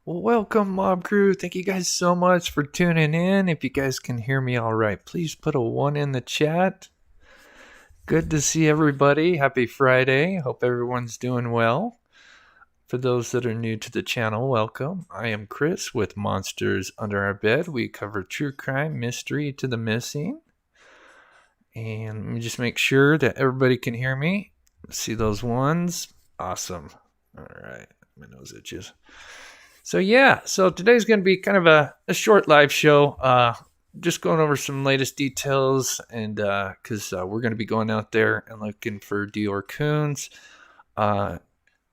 Well, welcome, Mob Crew. Thank you guys so much for tuning in. If you guys can hear me all right, please put a 1 in the chat. Good to see everybody. Happy Friday. Hope everyone's doing well. For those that are new to the channel, welcome. I am Chris with Monsters Under Our Bed. We cover true crime, mystery to the missing. And let me just make sure that everybody can hear me. See those ones? Awesome. All right. My nose itches. So today's going to be kind of a short live show. Just going over some latest details, and because we're going to be going out there and looking for DeOrr Kunz.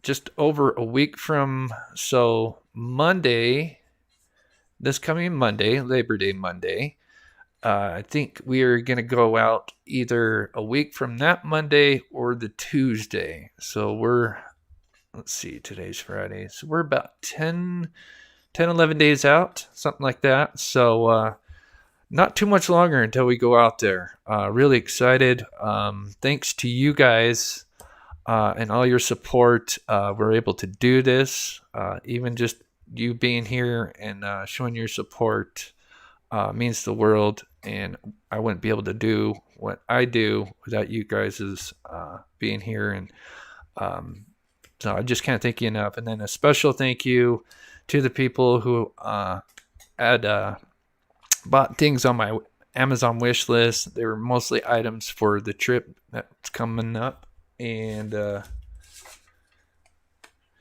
Just over a week from Monday, this coming Monday, Labor Day Monday. I think we are going to go out either a week from that Monday or the Tuesday. So let's see, today's Friday. So we're about 10, 11 days out, something like that. So not too much longer until we go out there. Really excited. Thanks to you guys and all your support. We're able to do this. Even just you being here and showing your support means the world. And I wouldn't be able to do what I do without you guys' being here. And so I just can't thank you enough. And then a special thank you to the people who had bought things on my Amazon wish list. They were mostly items for the trip that's coming up. And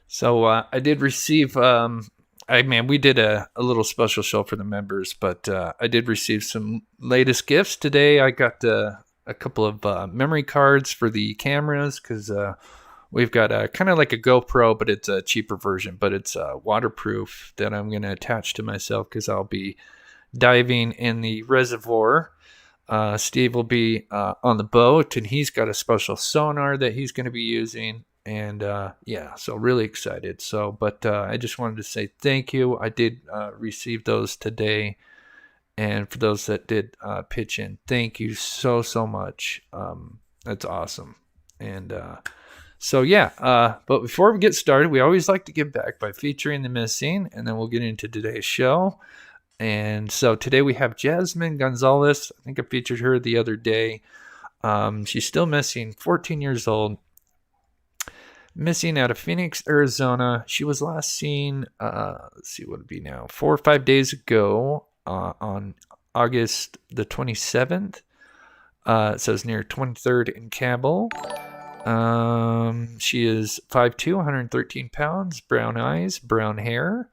so I did receive, we did a little special show for the members, but I did receive some latest gifts today. I got a couple of memory cards for the cameras because we've got kind of like a GoPro, but it's a cheaper version, but it's waterproof that I'm going to attach to myself because I'll be diving in the reservoir. Steve will be on the boat, and he's got a special sonar that he's going to be using. And so really excited. But I just wanted to say thank you. I did receive those today. And for those that did pitch in, thank you so much. That's awesome. And but before we get started, we always like to give back by featuring the missing, and then we'll get into today's show. And so today we have Jasmine Gonzalez. I think I featured her the other day. She's still missing, 14 years old. Missing out of Phoenix, Arizona. She was last seen, let's see what it'd be now, 4 or 5 days ago on August the 27th. It says near 23rd in Cabell. She is 5'2", 113 pounds, brown eyes, brown hair.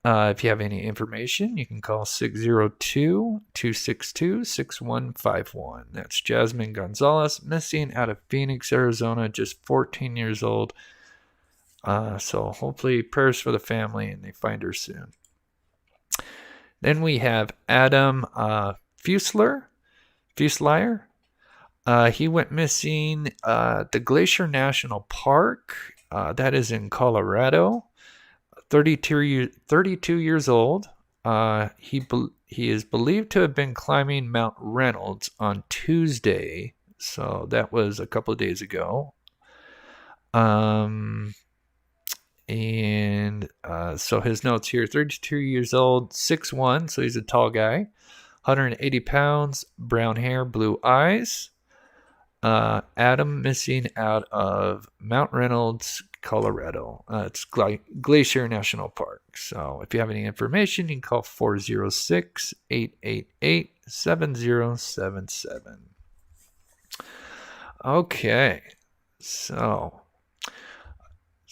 If you have any information, you can call 602-262-6151. That's Jasmine Gonzalez, missing out of Phoenix, Arizona, just 14 years old. So hopefully prayers for the family and they find her soon. Then we have Adam Fuselier. He went missing at the Glacier National Park. That is in Colorado. 32 years old. He is believed to have been climbing Mount Reynolds on Tuesday. So that was a couple of days ago. So his notes here, 32 years old, 6'1", so he's a tall guy, 180 pounds, brown hair, blue eyes. Adam missing out of Mount Reynolds, Colorado. It's Glacier National Park. So if you have any information, you can call 406-888-7077. Okay. So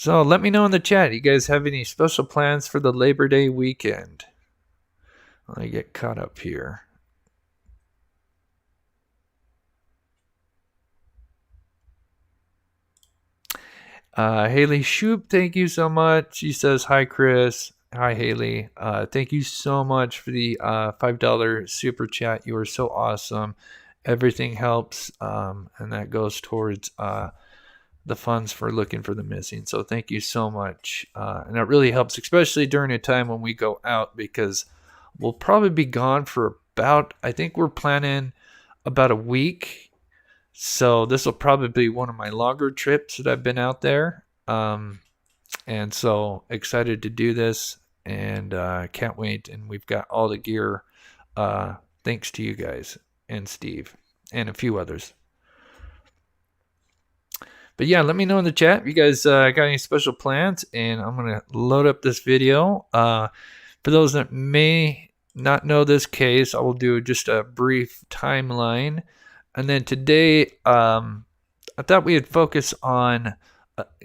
let me know in the chat. You guys have any special plans for the Labor Day weekend? Let me get caught up here. Haley Shoop, thank you so much. She says, hi, Chris. Hi, Haley. Thank you so much for the $5 super chat. You are so awesome. Everything helps, and that goes towards the funds for looking for the missing. So thank you so much. And that really helps, especially during a time when we go out, because we'll probably be gone for I think we're planning about a week. So this will probably be one of my longer trips that I've been out there. And so excited to do this. and can't wait. And we've got all the gear thanks to you guys and Steve and a few others. But yeah, let me know in the chat if you guys got any special plans, and I'm going to load up this video. For those that may not know this case, I will do just a brief timeline. And then today, I thought we'd focus on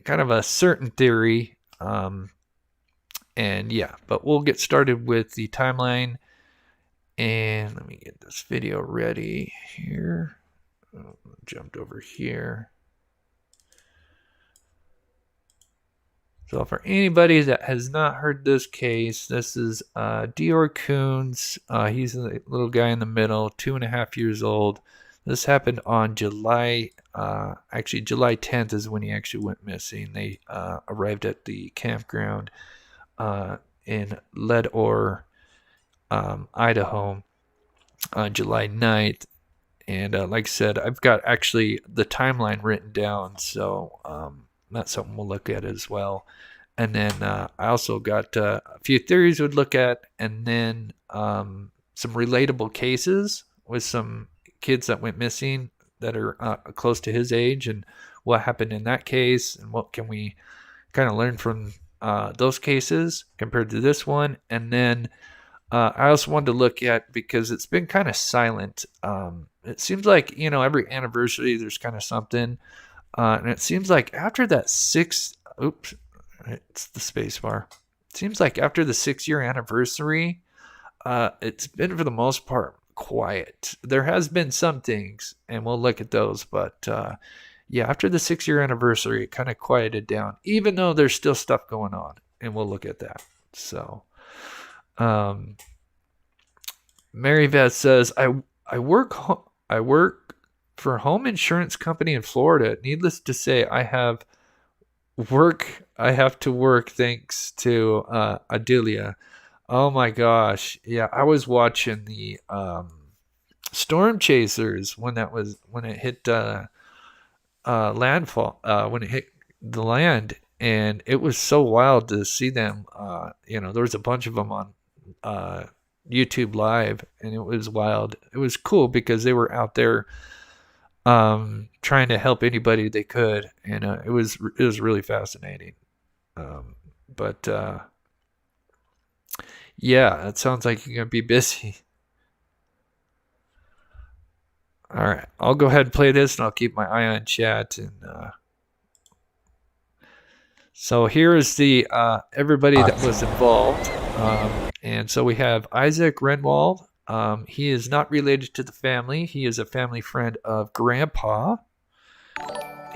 kind of a certain theory. And yeah, but we'll get started with the timeline. And let me get this video ready here. Jumped over here. So for anybody that has not heard this case, this is DeOrr Kunz. He's the little guy in the middle, 2.5 years old. This happened on July 10th is when he actually went missing. They arrived at the campground in DeOrr, Idaho on July 9th. And like I said, I've got actually the timeline written down, so that's something we'll look at as well. And then I also got a few theories we'd look at, and then some relatable cases with some kids that went missing that are close to his age, and what happened in that case, and what can we kind of learn from those cases compared to this one. And then I also wanted to look at, because it's been kind of silent. It seems like, every anniversary there's kind of something. And it seems like after that it's the space bar. It seems like after the 6-year anniversary, it's been for the most part quiet. There has been some things, and we'll look at those, but yeah, after the 6-year anniversary, it kind of quieted down, even though there's still stuff going on, and we'll look at that. So, Mary Beth says, I work for a home insurance company in Florida. Needless to say, I have to work thanks to Adelia. Oh my gosh. Yeah, I was watching the Storm Chasers when it hit landfall, when it hit the land, and it was so wild to see them. There was a bunch of them on YouTube Live, and it was wild. It was cool because they were out there trying to help anybody they could, and it was really fascinating. Yeah, it sounds like you're gonna be busy. All right, I'll go ahead and play this, and I'll keep my eye on chat. And so here is the everybody that was involved, and so we have Isaac Renwald. He is not related to the family. He is a family friend of Grandpa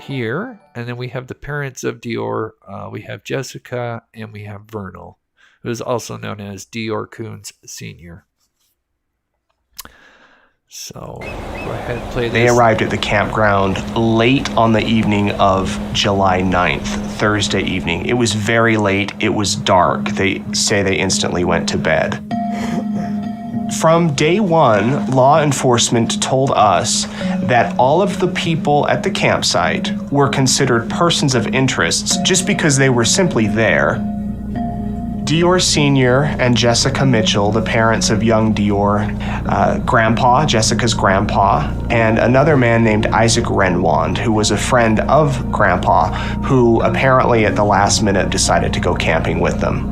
here. And then we have the parents of DeOrr. We have Jessica, and we have Vernal, who is also known as DeOrr Kunz Sr. So go ahead and play this. They arrived at the campground late on the evening of July 9th, Thursday evening. It was very late. It was dark. They say they instantly went to bed. From day one, law enforcement told us that all of the people at the campsite were considered persons of interest just because they were simply there. DeOrr Sr. and Jessica Mitchell, the parents of young DeOrr, Grandpa, Jessica's grandpa, and another man named Isaac Renwald, who was a friend of Grandpa, who apparently at the last minute decided to go camping with them.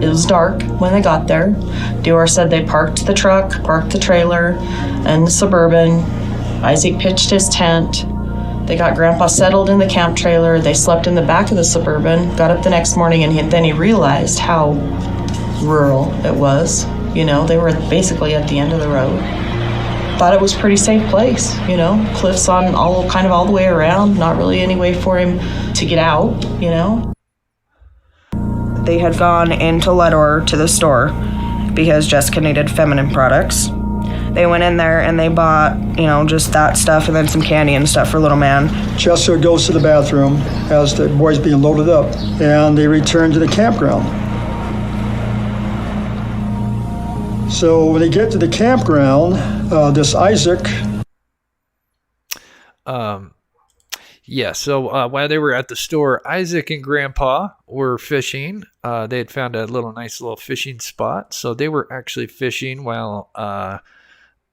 It was dark when they got there. DeOrr said they parked the truck, parked the trailer, and the Suburban. Isaac pitched his tent. They got Grandpa settled in the camp trailer. They slept in the back of the Suburban, got up the next morning, and then he realized how rural it was. They were basically at the end of the road. Thought it was a pretty safe place, cliffs on all the way around, not really any way for him to get out, They had gone into DeOrr to the store because Jessica needed feminine products. They went in there and they bought, just that stuff and then some candy and stuff for little man. Jessica goes to the bathroom as the boy's being loaded up, and they return to the campground. So when they get to the campground, this Isaac... Yeah, so while they were at the store, Isaac and Grandpa were fishing. They had found a nice little fishing spot, so they were actually fishing while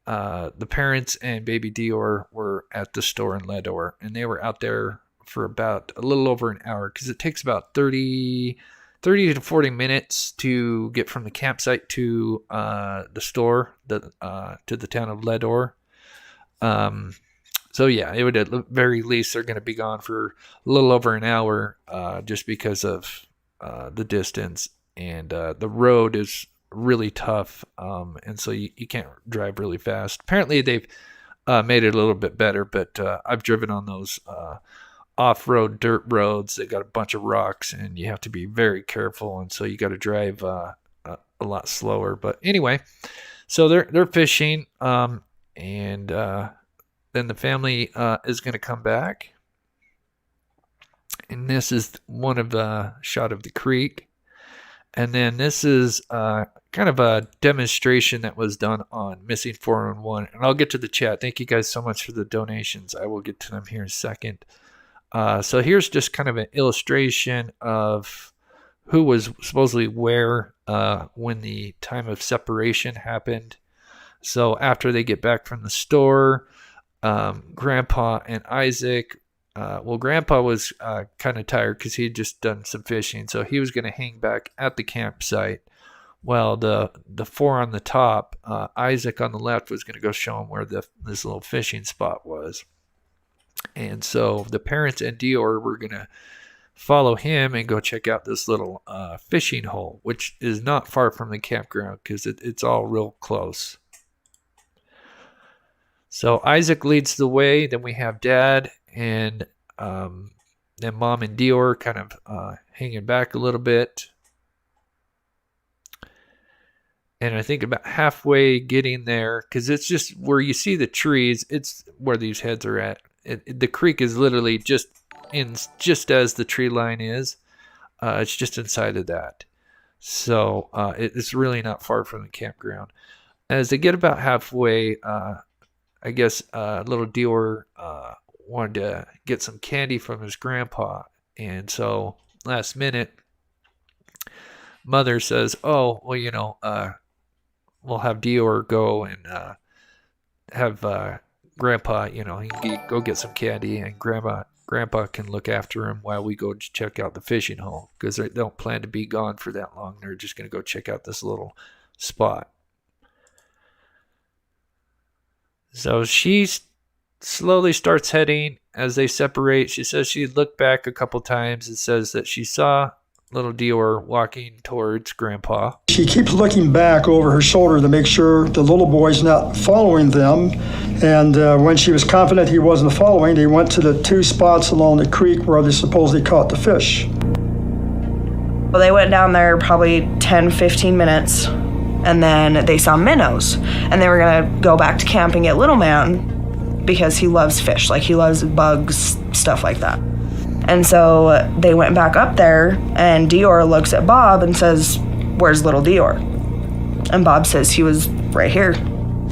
the parents and baby Dior were at the store in Ledor, and they were out there for about a little over an hour because it takes about 30 to 40 minutes to get from the campsite to the store, to the town of Ledor. So yeah, it would at the very least they're going to be gone for a little over an hour, just because of the distance, and the road is really tough, and so you can't drive really fast. Apparently they've made it a little bit better, but I've driven on those off-road dirt roads. They got a bunch of rocks, and you have to be very careful, and so you got to drive a lot slower. But anyway, so they're fishing, and then the family is going to come back. And this is one of the shot of the creek. And then this is kind of a demonstration that was done on Missing 411. And I'll get to the chat. Thank you guys so much for the donations. I will get to them here in a second. So here's just kind of an illustration of who was supposedly where when the time of separation happened. So after they get back from the store, Grandpa and Isaac, Grandpa was kind of tired because he had just done some fishing, so he was going to hang back at the campsite. Well, the four on the top, Isaac on the left, was going to go show him where this little fishing spot was. And so the parents and Dior were going to follow him and go check out this little fishing hole, which is not far from the campground because it's all real close. So Isaac leads the way. Then we have Dad and then Mom and Dior kind of hanging back a little bit. And I think about halfway getting there, because it's just where you see the trees, it's where these heads are at. The creek is literally just as the tree line is. It's just inside of that. So it's really not far from the campground. As they get about halfway, I guess little Dior wanted to get some candy from his grandpa. And so last minute, Mother says, oh, well, we'll have Dior go and have Grandpa, he can go get some candy, and Grandpa can look after him while we go check out the fishing hole, because they don't plan to be gone for that long. They're just going to go check out this little spot. So she slowly starts heading as they separate. She says she looked back a couple times and says that she saw little Dior walking towards Grandpa. She keeps looking back over her shoulder to make sure the little boy's not following them. And when she was confident he wasn't following, they went to the two spots along the creek where they supposedly caught the fish. Well, they went down there probably 10, 15 minutes, and then they saw minnows. And they were going to go back to camp and get little man because he loves fish. Like, he loves bugs, stuff like that. And so they went back up there, and Dior looks at Bob and says, where's little Dior? And Bob says he was right here.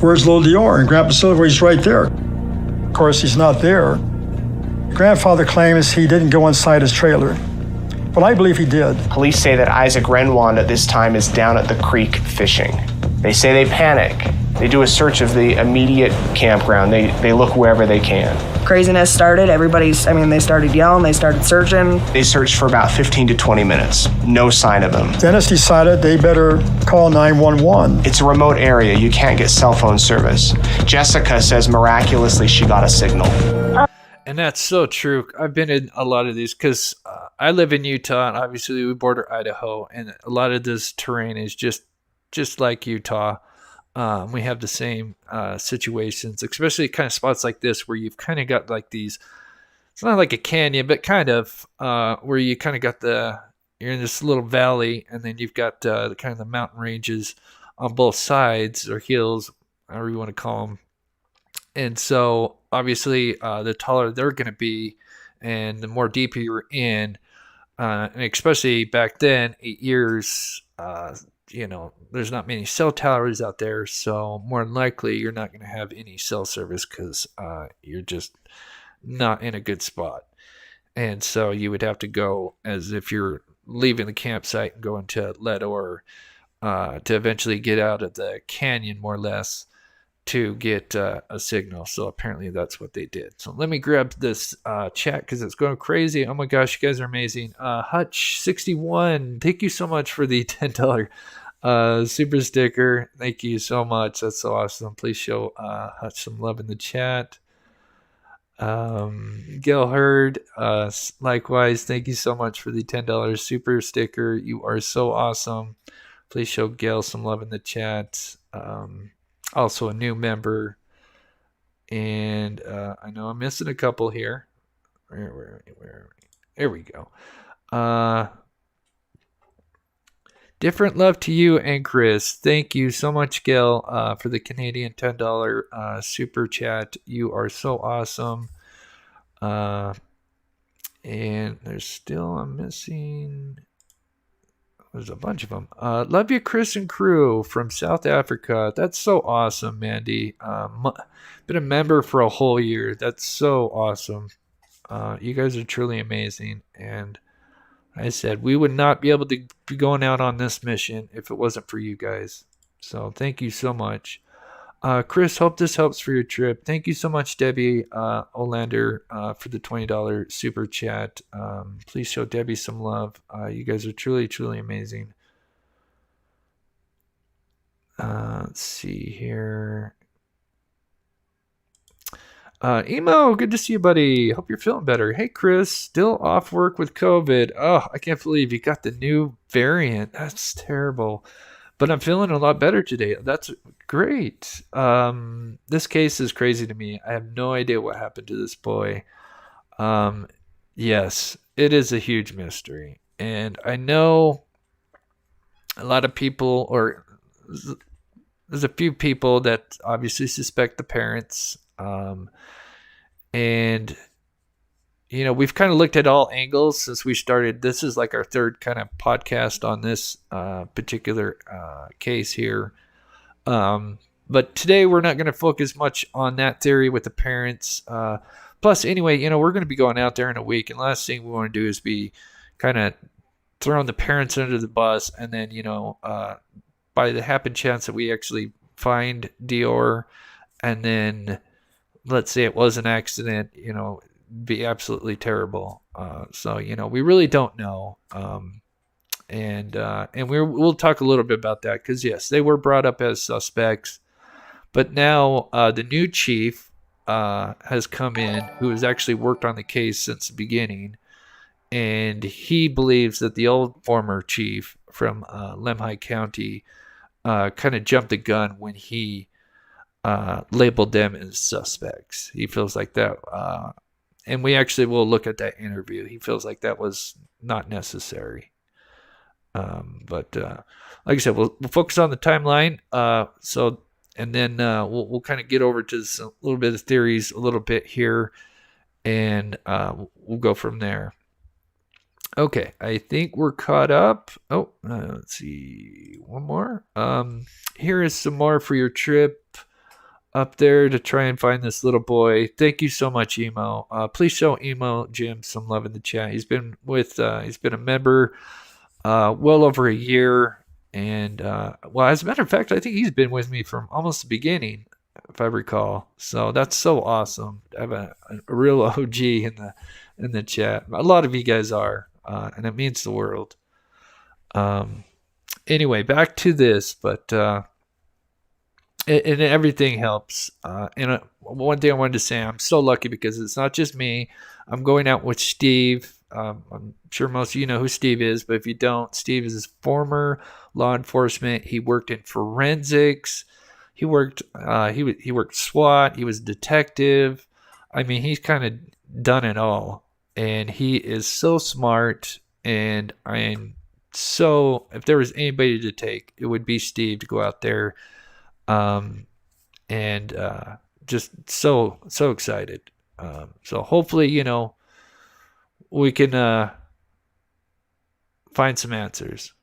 Where's little Dior? And Grandpa said, well, he's right there. Of course, he's not there. Grandfather claims he didn't go inside his trailer, but I believe he did. Police say that Isaac Renwand at this time is down at the creek fishing. They say they panic. They do a search of the immediate campground. They look wherever they can. Craziness started. They started yelling. They started searching. They searched for about 15 to 20 minutes. No sign of them. Dennis decided they better call 911. It's a remote area. You can't get cell phone service. Jessica says miraculously she got a signal. And that's so true. I've been in a lot of these because I live in Utah, and obviously we border Idaho, and a lot of this terrain is just like Utah. We have the same situations, especially kind of spots like this where you've kind of got like these, it's not like a canyon, but kind of where you kind of got you're in this little valley, and then you've got the kind of the mountain ranges on both sides, or hills, however you want to call them. And so obviously the taller they're going to be, and the more deeper you're in, and especially back then, 8 years, there's not many cell towers out there, so more than likely you're not going to have any cell service because you're just not in a good spot. And so you would have to go as if you're leaving the campsite and going to Ledor to eventually get out of the canyon, more or less, to get a signal. So apparently that's what they did. So let me grab this chat because it's going crazy. Oh my gosh, you guys are amazing. Hutch61, thank you so much for the $10 super sticker. Thank you so much. That's so awesome. Please show Hutch some love in the chat. Gail Hurd, likewise, thank you so much for the $10 super sticker. You are so awesome. Please show Gail some love in the chat. Also a new member, and I know I'm missing a couple here. Where there we go. Different love to you and Chris. Thank you so much, Gail, for the Canadian $10 super chat. You are so awesome. And there's still, I'm missing. There's a bunch of them. Love you, Chris and crew from South Africa. That's so awesome, Mandy. Been a member for a whole year. That's so awesome. You guys are truly amazing. And I said we would not be able to be going out on this mission if it wasn't for you guys. So thank you so much. Chris, hope this helps for your trip. Thank you so much, Debbie Olander, for the $20 super chat. Please show Debbie some love. You guys are truly, truly amazing. Let's see here. Emo, good to see you, buddy. Hope you're feeling better. Hey, Chris, still off work with COVID. Oh, I can't believe you got the new variant. That's terrible. But I'm feeling a lot better today. That's great. This case is crazy to me. I have no idea what happened to this boy. Yes, it is a huge mystery. And I know a lot of people, or there's a few people that obviously suspect the parents. And you know, we've kind of looked at all angles since we started. This is like our third kind of podcast on this particular case here. But today we're not going to focus much on that theory with the parents. Plus, anyway, you know, we're going to be going out there in a week. And last thing we want to do is be kind of throwing the parents under the bus. And then, you know, by the happen chance that we actually find DeOrr, and then let's say it was an accident, you know, be absolutely terrible. So, you know, we really don't know. And we'll talk a little bit about that because, yes, they were brought up as suspects. But now the new chief has come in who has actually worked on the case since the beginning. And he believes that the old former chief from Lemhi County kind of jumped the gun when he labeled them as suspects. He feels like that. And we actually will look at that interview. He feels like that was not necessary. But like I said, we'll focus on the timeline. And then we'll kind of get over to a little bit of theories a little bit here, and we'll go from there. Okay, I think we're caught up. Oh, let's see, one more. Here is some more for your trip up there to try and find this little boy. Thank you so much, Emo. Please show Emo Jim some love in the chat. He's been a member well over a year, and well, as a matter of fact, I think he's been with me from almost the beginning, if I recall. So that's so awesome to have a real OG in the chat. A lot of you guys are, and it means the world. Anyway, back to this, but. And everything helps. And one thing I wanted to say, I'm so lucky because it's not just me. I'm going out with Steve. I'm sure most of you know who Steve is, but if you don't, Steve is former law enforcement. He worked in forensics. He worked SWAT. He was a detective. I mean, he's kind of done it all. And he is so smart. And I am so, if there was anybody to take, it would be Steve to go out there. And just so excited. So hopefully, you know, we can find some answers.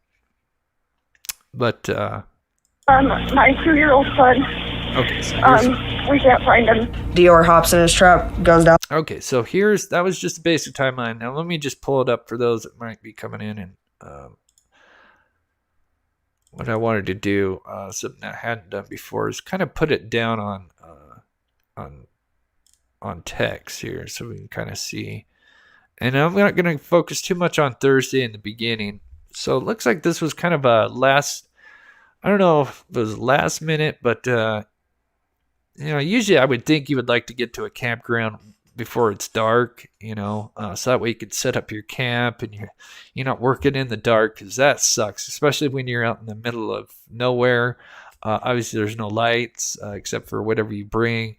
But my 2-year-old son. Okay. So We can't find him. Dior hops in his truck, goes down. Okay, so that was just a basic timeline. Now let me just pull it up for those that might be coming in. And what I wanted to do, something I hadn't done before, is kind of put it down on text here so we can kind of see. And I'm not going to focus too much on Thursday in the beginning. So it looks like this was kind of a last, I don't know if it was last minute, but usually I would think you would like to get to a campground before it's dark, so that way you could set up your camp and you're not working in the dark, because that sucks, especially when you're out in the middle of nowhere. Obviously, there's no lights except for whatever you bring,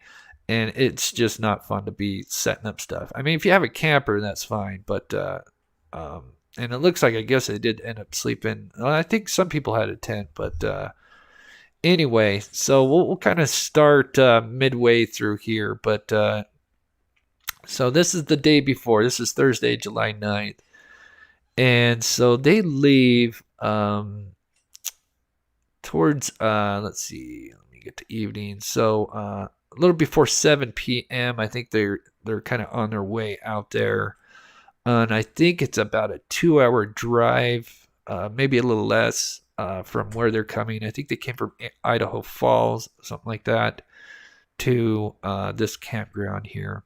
and it's just not fun to be setting up stuff. I mean, if you have a camper, that's fine, but and it looks like, I guess they did end up sleeping. I think some people had a tent, but anyway, so we'll kind of start midway through here, but so this is the day before. This is Thursday, July 9th. And so they leave towards, let's see, let me get to evening. So a little before 7 p.m., I think they're kind of on their way out there. And I think it's about a 2-hour drive, maybe a little less from where they're coming. I think they came from Idaho Falls, something like that, to this campground here.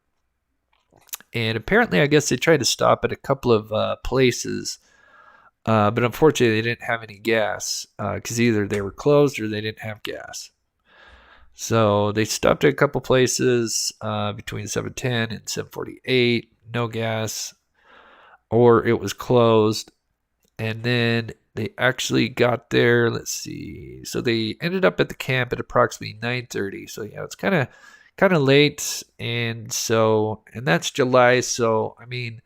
And apparently, I guess they tried to stop at a couple of places, but unfortunately, they didn't have any gas because either they were closed or they didn't have gas. So they stopped at a couple places between 7:10 and 7:48, no gas, or it was closed. And then they actually got there. Let's see. So they ended up at the camp at approximately 9:30. So yeah, it's kind of late, and that's July, so I mean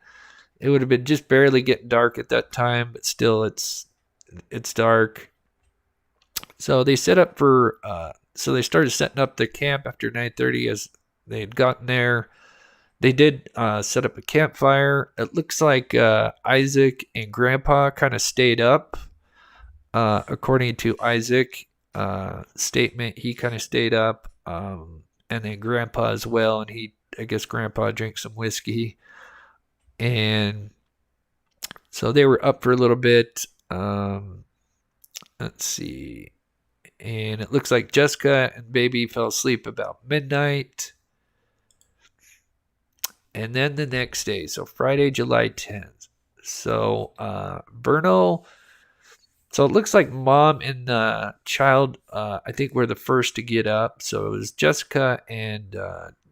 it would have been just barely getting dark at that time, but still it's dark. So they set up for so they started setting up the camp after 9:30. As they had gotten there, they did set up a campfire. It looks like Isaac and Grandpa kind of stayed up, according to Isaac statement. He kind of stayed up, and then Grandpa as well, and I guess Grandpa drank some whiskey, and so they were up for a little bit. Let's see, and it looks like Jessica and Baby fell asleep about midnight, and then the next day, so Friday, July 10th. So Vernal. So it looks like Mom and the child, I think, were the first to get up. So it was Jessica and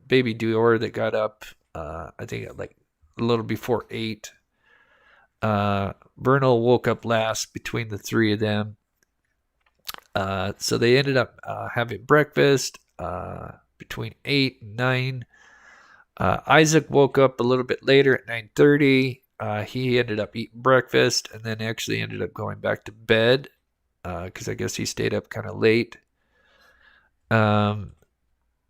baby DeOrr that got up, I think, at like a little before 8. Vernal woke up last between the three of them. So they ended up having breakfast between 8 and 9. Isaac woke up a little bit later at 9:30. He ended up eating breakfast and then actually ended up going back to bed because I guess he stayed up kind of late. And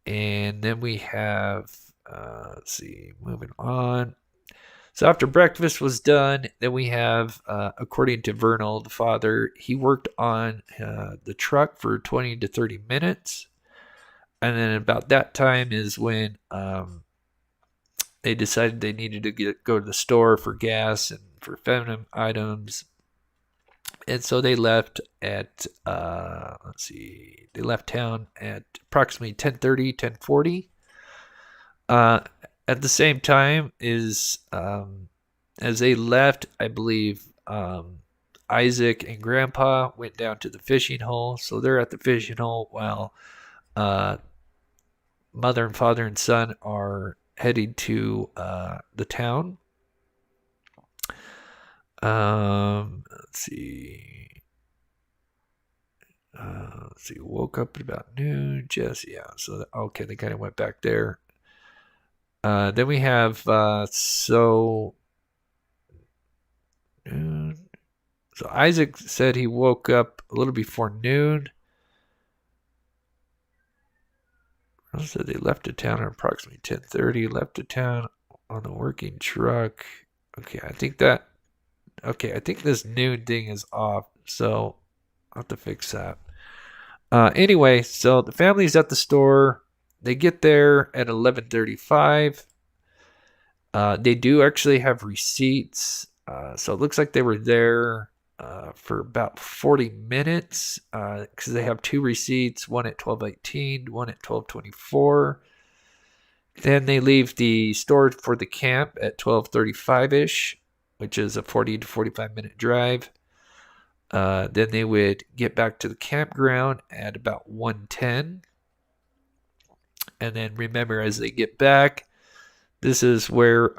then we have, let's see, moving on. So after breakfast was done, then we have, according to Vernal, the father, he worked on the truck for 20 to 30 minutes. And then about that time is when they decided they needed to go to the store for gas and for feminine items. And so they left at, they left town at approximately 10:30, 10:40. At the same time as they left, I believe Isaac and Grandpa went down to the fishing hole. So they're at the fishing hole while mother and father and son are heading to the town. Let's see. Woke up at about noon. Just So okay, they kind of went back there. Then we have noon. So Isaac said he woke up a little before noon. So they left the town at approximately 10:30. Left the town on the working truck. Okay, I think this noon thing is off. So I'll have to fix that. Anyway, so the family's at the store. They get there at 11:35. They do actually have receipts. So it looks like they were there for about 40 minutes because they have 2 receipts, one at 12:18, one at 12:24. Then they leave the store for the camp at 12:35-ish, which is a 40 to 45 minute drive. Then they would get back to the campground at about 1:10. And then remember, as they get back, this is where,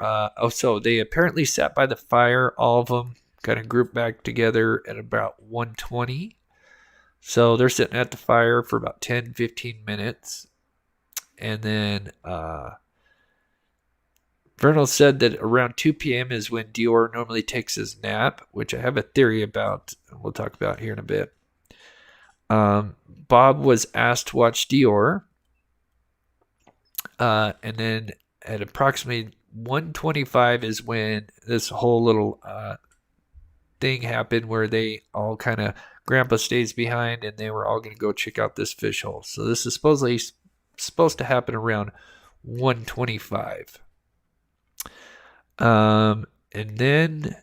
so they apparently sat by the fire, all of them kind of grouped back together at about 1:20. So they're sitting at the fire for about 10, 15 minutes. And then Vernal said that around 2 p.m. is when DeOrr normally takes his nap, which I have a theory about, and we'll talk about here in a bit. Bob was asked to watch DeOrr. And then at approximately 1:25 is when this whole little thing happened where they all kind of, Grandpa stays behind and they were all going to go check out this fish hole. So this is supposed to happen around 1:25. And then,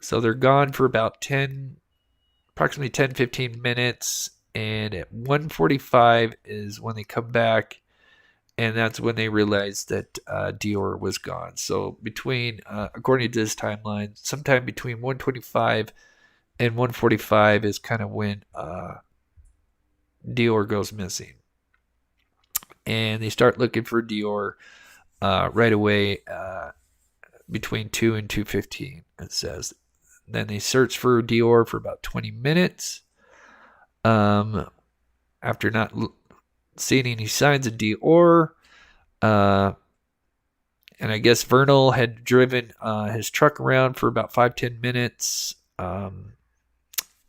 so they're gone for about approximately 10, 15 minutes. And at 1:45 is when they come back. And that's when they realized that DeOrr was gone. So between, according to this timeline, sometime between 1:25 and 1:45 is kind of when DeOrr goes missing. And they start looking for DeOrr right away between 2 and 2:15, it says. Then they search for DeOrr for about 20 minutes. After not seeing any signs of DeOrr, and I guess Vernal had driven his truck around for about 5-10 minutes,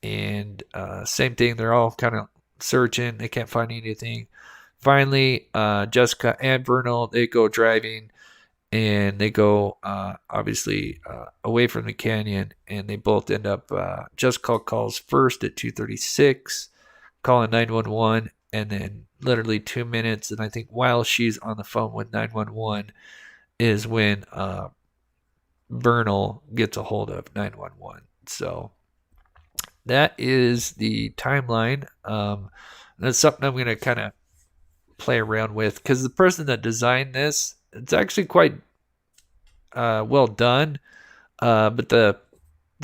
and same thing, they're all kind of searching, they can't find anything. Finally, Jessica and Vernal, they go driving, and they go obviously away from the canyon, and they both end up, Jessica calls first at 2:36, calling 911, and then literally 2 minutes, and I think while she's on the phone with 911 is when Vernal gets a hold of 911. So that is the timeline. That's something I'm going to kind of play around with, because the person that designed this, it's actually quite well done, but the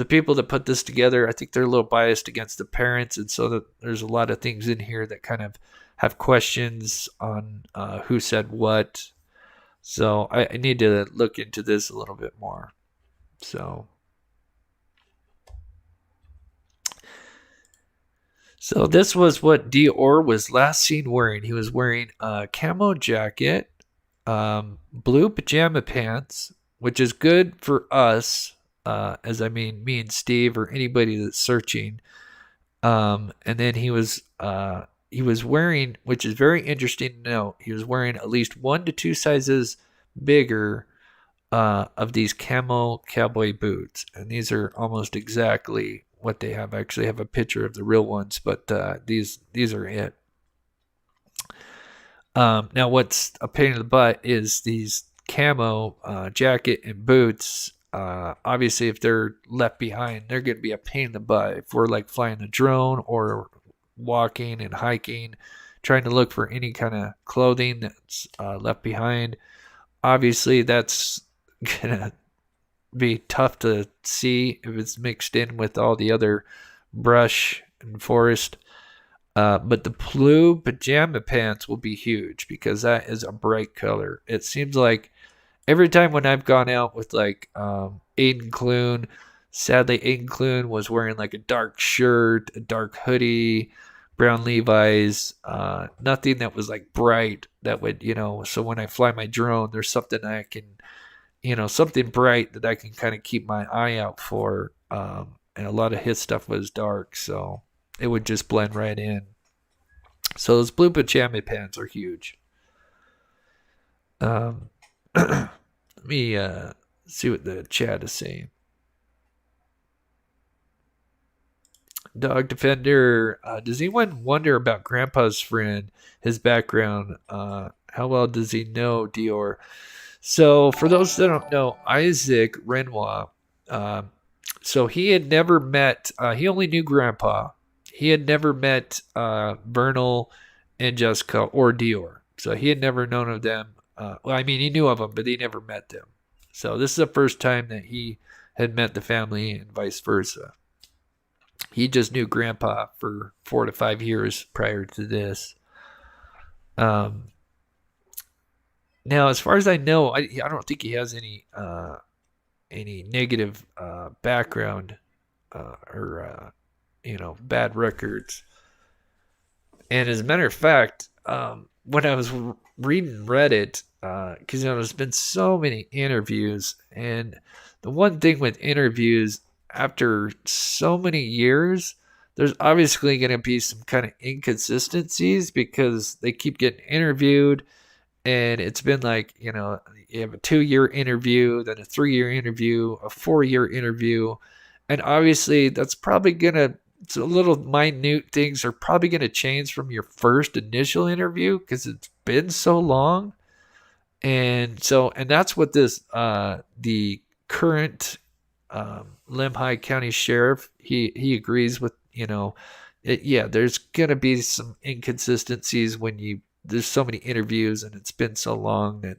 people that put this together, I think they're a little biased against the parents, and so that there's a lot of things in here that kind of have questions on who said what. So I need to look into this a little bit more. So this was what DeOrr was last seen wearing. He was wearing a camo jacket, blue pajama pants, which is good for us, as I mean me and Steve or anybody that's searching. And then he was wearing, which is very interesting to know, he was wearing at least 1 to 2 sizes bigger of these camo cowboy boots. And these are almost exactly what they have. I actually have a picture of the real ones, but these are it. Now, what's a pain in the butt is these camo jacket and boots. Obviously, if they're left behind, they're going to be a pain in the butt. If we're like flying a drone or walking and hiking, trying to look for any kind of clothing that's left behind, obviously that's going to be tough to see if it's mixed in with all the other brush and forest. But the blue pajama pants will be huge because that is a bright color. It seems like every time when I've gone out with like Aiden Clune, sadly Aiden Clune was wearing like a dark shirt, a dark hoodie, brown Levi's, nothing that was like bright that would, so when I fly my drone, there's something I can, something bright that I can kind of keep my eye out for. And a lot of his stuff was dark, so it would just blend right in. So those blue pajama pants are huge. Let me see what the chat is saying. Dog Defender. Does anyone wonder about Grandpa's friend, his background? How well does he know Dior? So, for those that don't know, Isaac Renoir, uh, so he had never met, he only knew Grandpa. He had never met Vernal and Jessica or Dior. So, he had never known of them. Well, I mean, he knew of them, but he never met them. So, this is the first time that he had met the family and vice versa. He just knew Grandpa for 4 to 5 years prior to this. Now, as far as I know, I don't think he has any negative background or bad records. And as a matter of fact, when I was reading Reddit, because there's been so many interviews, and the one thing with interviews, after so many years, there's obviously going to be some kind of inconsistencies because they keep getting interviewed, and it's been like, you have a 2-year interview, then a 3-year interview, a 4-year interview, and obviously that's probably going to, so little minute things are probably going to change from your first initial interview because it's been so long. And that's what this, the current Lemhi County Sheriff, he agrees with, there's going to be some inconsistencies when there's so many interviews and it's been so long that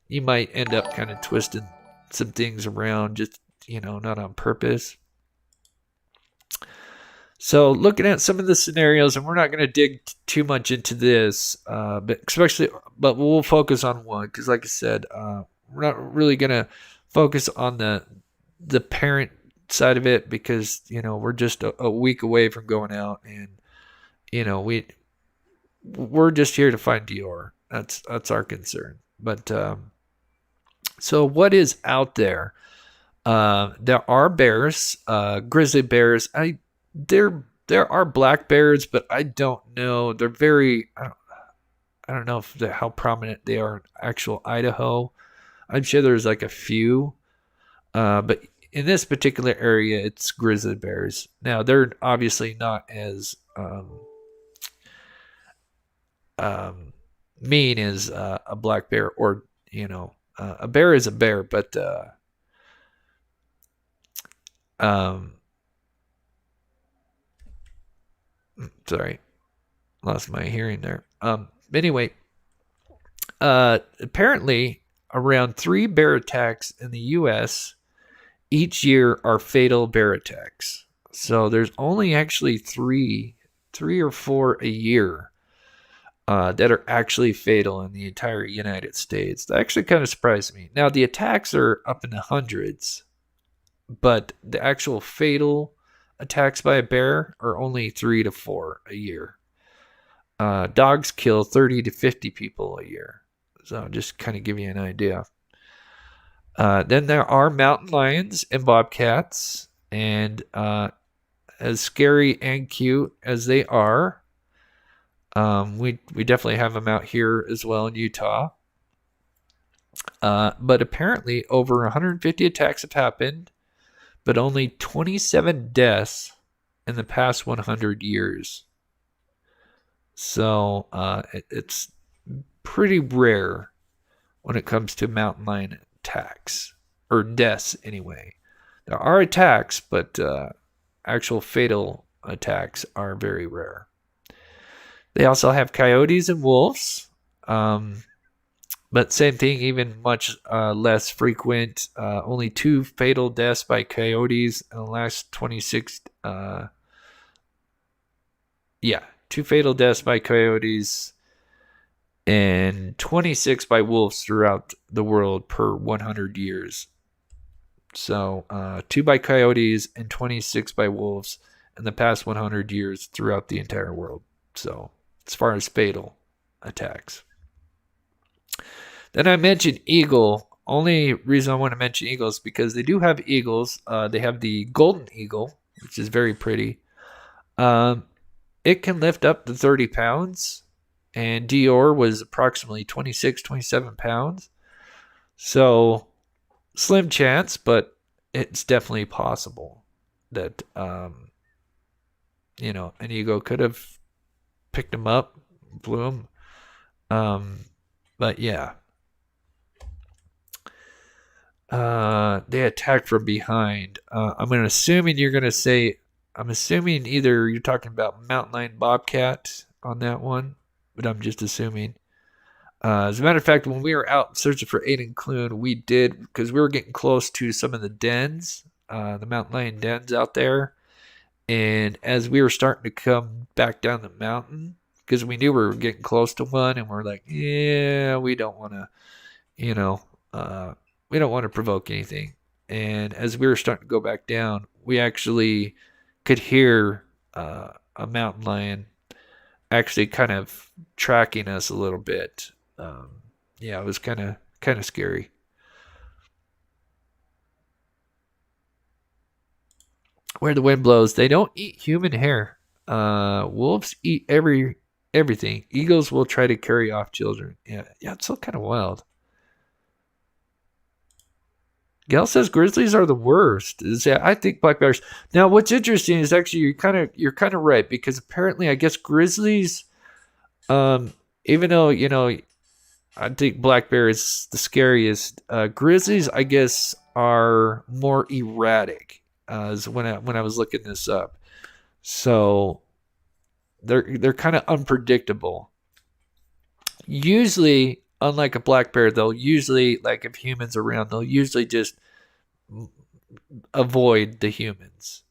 you might end up kind of twisting some things around, just, not on purpose. So looking at some of the scenarios, and we're not going to dig too much into this, but we'll focus on one because, like I said, we're not really going to focus on the parent side of it because we're just a week away from going out, and we're just here to find Dior. That's our concern. But so what is out there? There are bears, grizzly bears. There are black bears, but I don't know. They're I don't know how prominent they are in actual Idaho. I'm sure there's like a few, but in this particular area, it's grizzly bears. Now they're obviously not as mean as a black bear, or a bear is a bear, but sorry, lost my hearing there. Anyway, apparently around 3 bear attacks in the U.S. each year are fatal bear attacks. So there's only actually three or four a year that are actually fatal in the entire United States. That actually kind of surprised me. Now, the attacks are up in the hundreds, but the actual fatal attacks by a bear are only 3 to 4 a year. Dogs kill 30 to 50 people a year. So just kind of give you an idea. Then there are mountain lions and bobcats, and as scary and cute as they are, we definitely have them out here as well in Utah. But apparently over 150 attacks have happened, but only 27 deaths in the past 100 years. So it's pretty rare when it comes to mountain lion attacks, or deaths anyway. There are attacks, but actual fatal attacks are very rare. They also have coyotes and wolves, but same thing, even much less frequent. Only 2 fatal deaths by coyotes in the last 26. 2 fatal deaths by coyotes and 26 by wolves throughout the world per 100 years. So 2 by coyotes and 26 by wolves in the past 100 years throughout the entire world. So as far as fatal attacks. Then I mentioned eagle. Only reason I want to mention eagles is because they do have eagles. They have the golden eagle, which is very pretty. It can lift up to 30 pounds, and Dior was approximately 26, 27 pounds. So slim chance, but it's definitely possible that an eagle could have picked him up, blew him. But yeah. They attacked from behind. I'm assuming you're going to say, I'm assuming either you're talking about mountain lion bobcat on that one, but I'm just assuming. As a matter of fact, when we were out searching for Aiden Clune, we did, because we were getting close to some of the dens, the mountain lion dens out there. And as we were starting to come back down the mountain, because we knew we were getting close to one, and we're like, yeah, we don't want to, we don't want to provoke anything. And as we were starting to go back down, we actually could hear a mountain lion actually kind of tracking us a little bit. Yeah, it was kind of scary. Where the wind blows, they don't eat human hair. Wolves eat everything. Eagles will try to carry off children. Yeah, it's still kind of wild. Gail says grizzlies are the worst. I think black bears. Now, what's interesting is actually you're kind of right, because apparently, I guess grizzlies, even though I think black bear is the scariest, grizzlies, I guess, are more erratic. As when I was looking this up, so they're kind of unpredictable. Usually, unlike a black bear, they'll usually, like if humans are around, they'll usually just avoid the humans.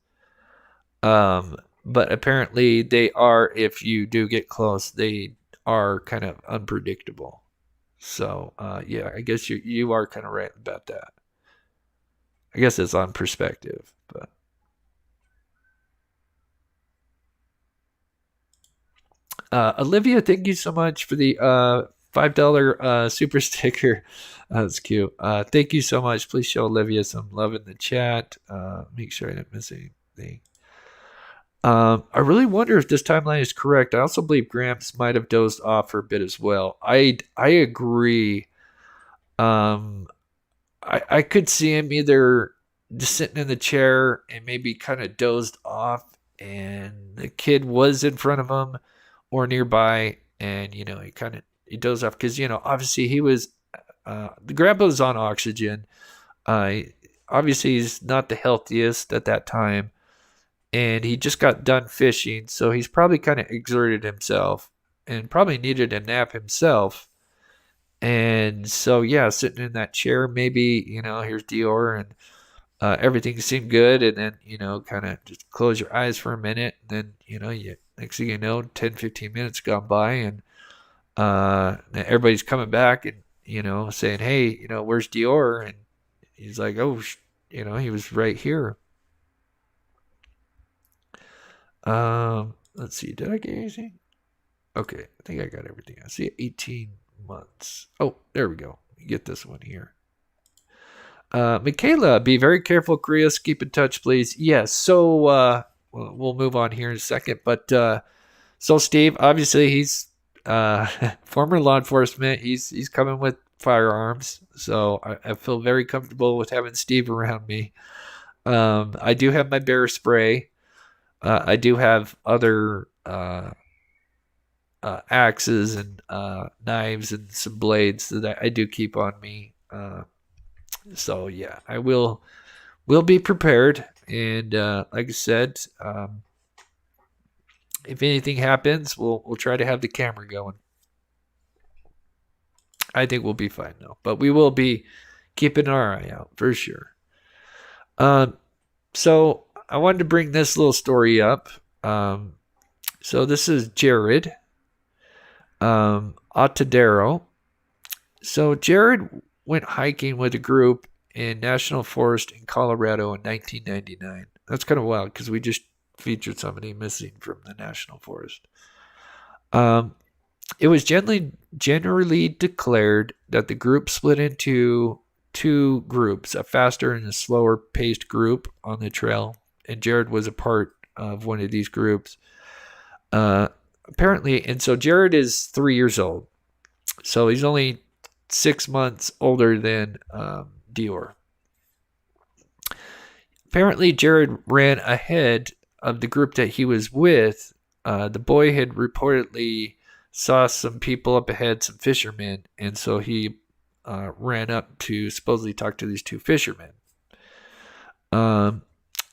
But apparently they are, if you do get close, they are kind of unpredictable. So, yeah, I guess you are kind of right about that. I guess it's on perspective, but. Olivia, thank you so much for the $5 super sticker. That's cute. Thank you so much. Please show Olivia some love in the chat. Make sure I didn't miss anything. I really wonder if this timeline is correct. I also believe Gramps might have dozed off for a bit as well. I agree. I could see him either just sitting in the chair and maybe kind of dozed off, and the kid was in front of him or nearby, and he dozed off because obviously he was the grandpa was on oxygen. Obviously he's not the healthiest at that time, and he just got done fishing, so he's probably kind of exerted himself and probably needed a nap himself. And so yeah, sitting in that chair, maybe here's DeOrr, and everything seemed good, and then kind of just close your eyes for a minute, and then next thing you know, 10-15 minutes gone by, and everybody's coming back and saying, hey, where's DeOrr? And he's like, oh, he was right here. Let's see, did I get anything? Okay, I think I got everything. I see 18 months. Oh, there we go. Get this one here. Michaela, be very careful, Chris. Keep in touch, please. Yes. So we'll move on here in a second. But so Steve, obviously he's former law enforcement. He's coming with firearms. So I feel very comfortable with having Steve around me. I do have my bear spray. I do have other axes and knives and some blades that I do keep on me. So yeah, I will be prepared, and like I said, if anything happens, we'll try to have the camera going. I think we'll be fine though, but we will be keeping our eye out for sure. So I wanted to bring this little story up. So this is Jared Ottadero. So Jared went hiking with a group in National Forest in Colorado in 1999. That's kind of wild because we just featured somebody missing from the National Forest. It was generally declared that the group split into two groups, a faster and a slower paced group on the trail, and Jared was a part of one of these groups. Apparently, and so Jared is 3 years old, so he's only 6 months older than DeOrr. Apparently, Jared ran ahead of the group that he was with, the boy had reportedly saw some people up ahead, some fishermen, and so he ran up to supposedly talk to these two fishermen.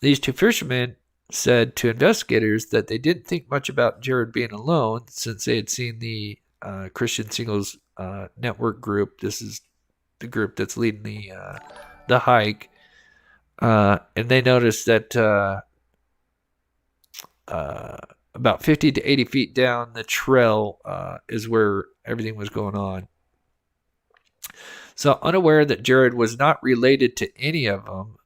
These two fishermen said to investigators that they didn't think much about Jared being alone since they had seen the Christian Singles Network group. This is the group that's leading the hike. And they noticed that about 50 to 80 feet down the trail is where everything was going on. So unaware that Jared was not related to any of them,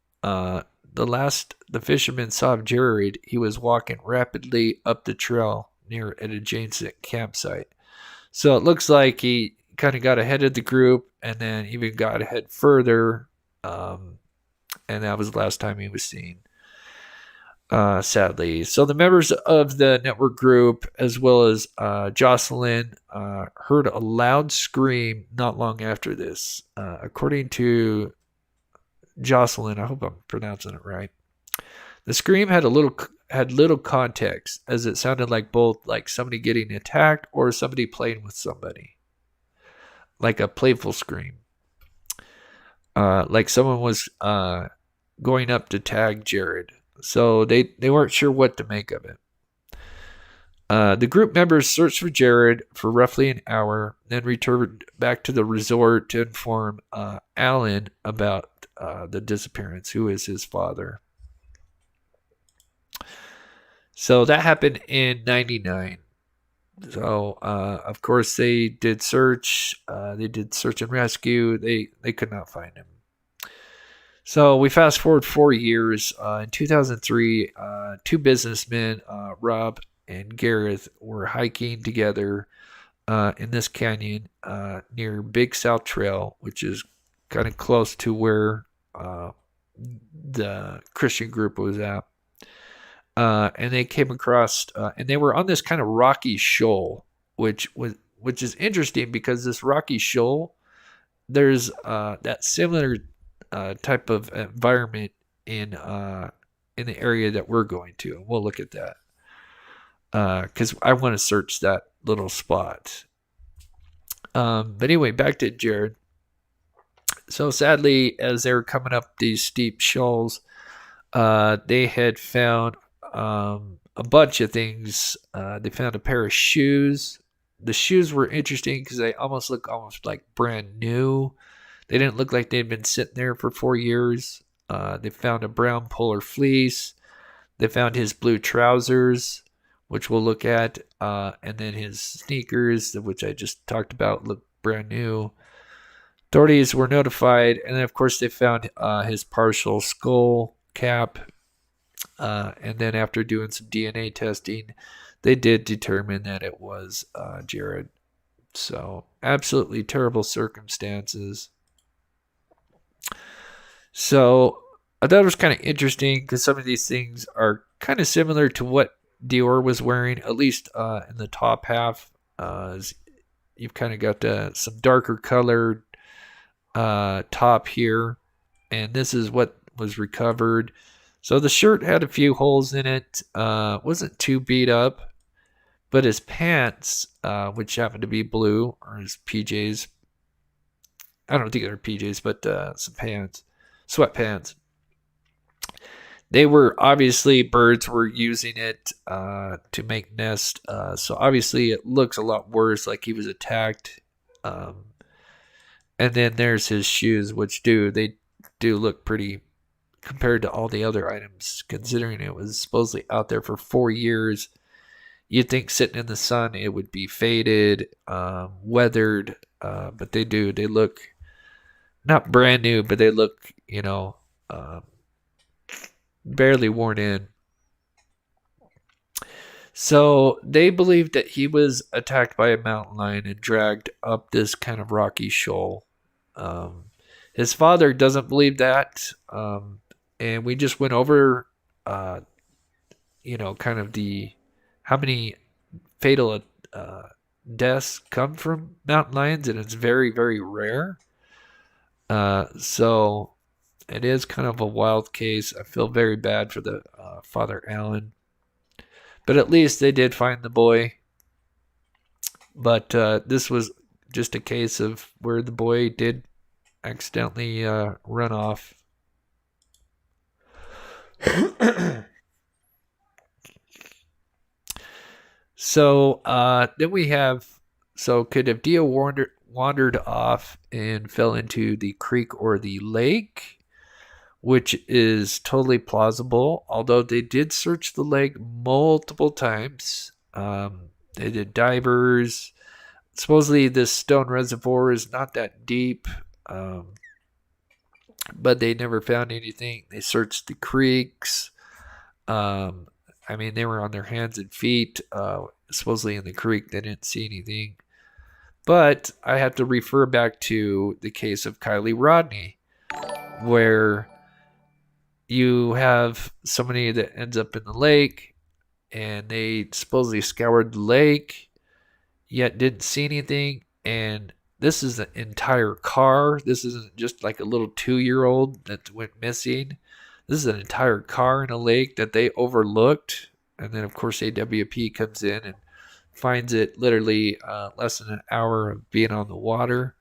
the last the fisherman saw of Jared, he was walking rapidly up the trail near an adjacent campsite. So it looks like he kind of got ahead of the group and then even got ahead further. And that was the last time he was seen, sadly. So the members of the network group, as well as Jocelyn, heard a loud scream not long after this. According to Jocelyn, I hope I'm pronouncing it right, the scream had little context, as it sounded like both like somebody getting attacked or somebody playing with somebody, like a playful scream, like someone was going up to tag Jared. So they weren't sure what to make of it. The group members searched for Jared for roughly an hour, then returned back to the resort to inform Alan about the disappearance, who is his father. So that happened in 99. So, of course, they did search. They did search and rescue. They could not find him. So we fast forward 4 years. In 2003, two businessmen, Rob and Gareth, were hiking together in this canyon near Big South Trail, which is kind of close to where the Christian group was at. And they came across, and they were on this kind of rocky shoal, which is interesting because this rocky shoal, there's that similar type of environment in the area that we're going to, and we'll look at that because I want to search that little spot. But anyway, back to Jared. So sadly, as they were coming up these steep shoals, they had found a bunch of things. They found a pair of shoes. The shoes were interesting because they almost look like brand new. They didn't look like they'd been sitting there for 4 years. They found a brown polar fleece. They found his blue trousers, which we'll look at, and then his sneakers, which I just talked about, looked brand new. Authorities were notified, and then, of course, they found his partial skull cap. And then after doing some DNA testing, they did determine that it was Jared. So absolutely terrible circumstances. So I thought it was kind of interesting because some of these things are kind of similar to what DeOrr was wearing, at least in the top half. You've kind of got some darker colored top here, and this is what was recovered. So the shirt had a few holes in it, wasn't too beat up, but his pants, which happened to be blue, or his PJs, I don't think they were PJs, but some pants, sweatpants. They were obviously, birds were using it to make nests, so obviously it looks a lot worse, like he was attacked. And then there's his shoes, which do look pretty compared to all the other items, considering it was supposedly out there for 4 years. You'd think sitting in the sun it would be faded, weathered, but they look not brand new, but they look, barely worn in. So they believed that he was attacked by a mountain lion and dragged up this kind of rocky shoal. His father doesn't believe that. And we just went over, kind of how many fatal deaths come from mountain lions, and it's very, very rare. So it is kind of a wild case. I feel very bad for the Father Allen. But at least they did find the boy. But this was just a case of where the boy did accidentally run off. So then we have, so could have Dior wandered off and fell into the creek or the lake, which is totally plausible, although they did search the lake multiple times. They did divers. Supposedly this stone reservoir is not that deep, but they never found anything. They searched the creeks. I mean, they were on their hands and feet, supposedly in the creek. They didn't see anything. But I have to refer back to the case of Kylie Rodney, where you have somebody that ends up in the lake, and they supposedly scoured the lake, yet didn't see anything. And this is an entire car. This isn't just like a little 2-year-old that went missing. This is an entire car in a lake that they overlooked. And then, of course, AWP comes in and finds it literally less than an hour of being on the water.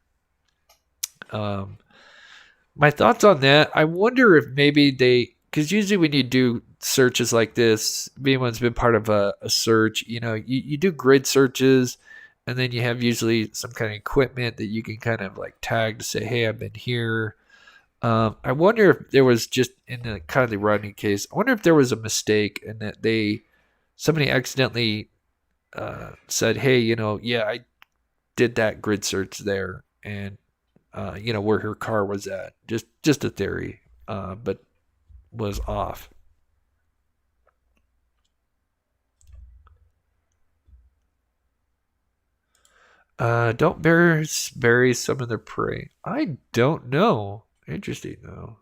My thoughts on that, I wonder if maybe because usually when you do searches like this, anyone's been part of a search, you do grid searches, and then you have usually some kind of equipment that you can kind of like tag to say, hey, I've been here. I wonder if there was just, in the Kylie Rodney case, I wonder if there was a mistake and that somebody accidentally said, hey, yeah, I did that grid search there, and where her car was at. Just a theory, but was off. Don't bears bury some of their prey? I don't know. Interesting, though.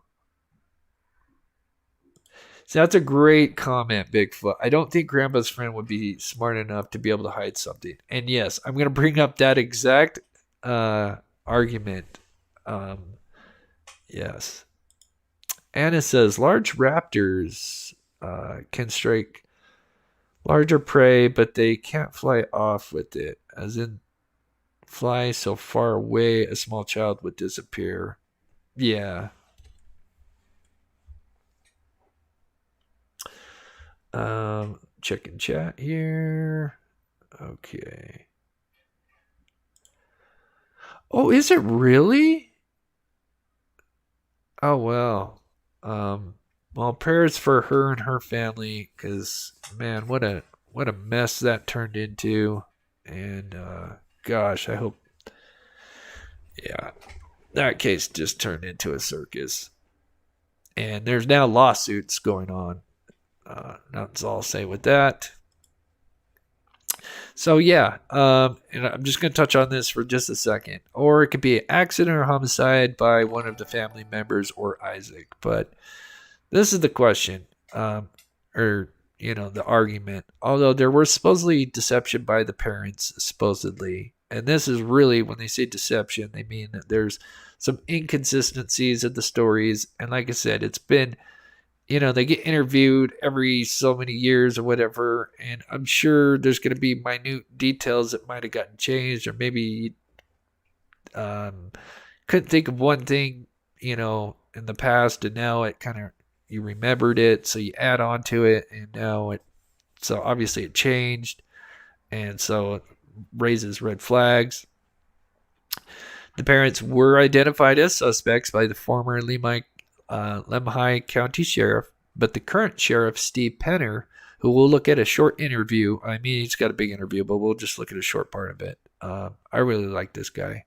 So that's a great comment, Bigfoot. I don't think Grandpa's friend would be smart enough to be able to hide something. And yes, I'm going to bring up that exact argument. Yes. Anna says large raptors can strike larger prey, but they can't fly off with it. As in, fly so far away a small child would disappear. Yeah. Checking chat here. Okay. Oh, is it really? Oh well. Well, prayers for her and her family, because man, what a mess that turned into. And gosh, I hope. Yeah, that case just turned into a circus, and there's now lawsuits going on. That's all I'll say with that. So yeah, and I'm just going to touch on this for just a second. Or it could be an accident or homicide by one of the family members or Isaac. But this is the question, or the argument. Although there was supposedly deception by the parents, supposedly, and this is really, when they say deception, they mean that there's some inconsistencies in the stories. And like I said, it's been, they get interviewed every so many years or whatever, and I'm sure there's going to be minute details that might have gotten changed, or maybe couldn't think of one thing, in the past, and now it kind of, you remembered it, so you add on to it, and now so obviously it changed, and so it raises red flags. The parents were identified as suspects by the former Lemhi County Sheriff, but the current Sheriff, Steve Penner, who we'll look at a short interview. I mean, he's got a big interview, but we'll just look at a short part of it. I really like this guy.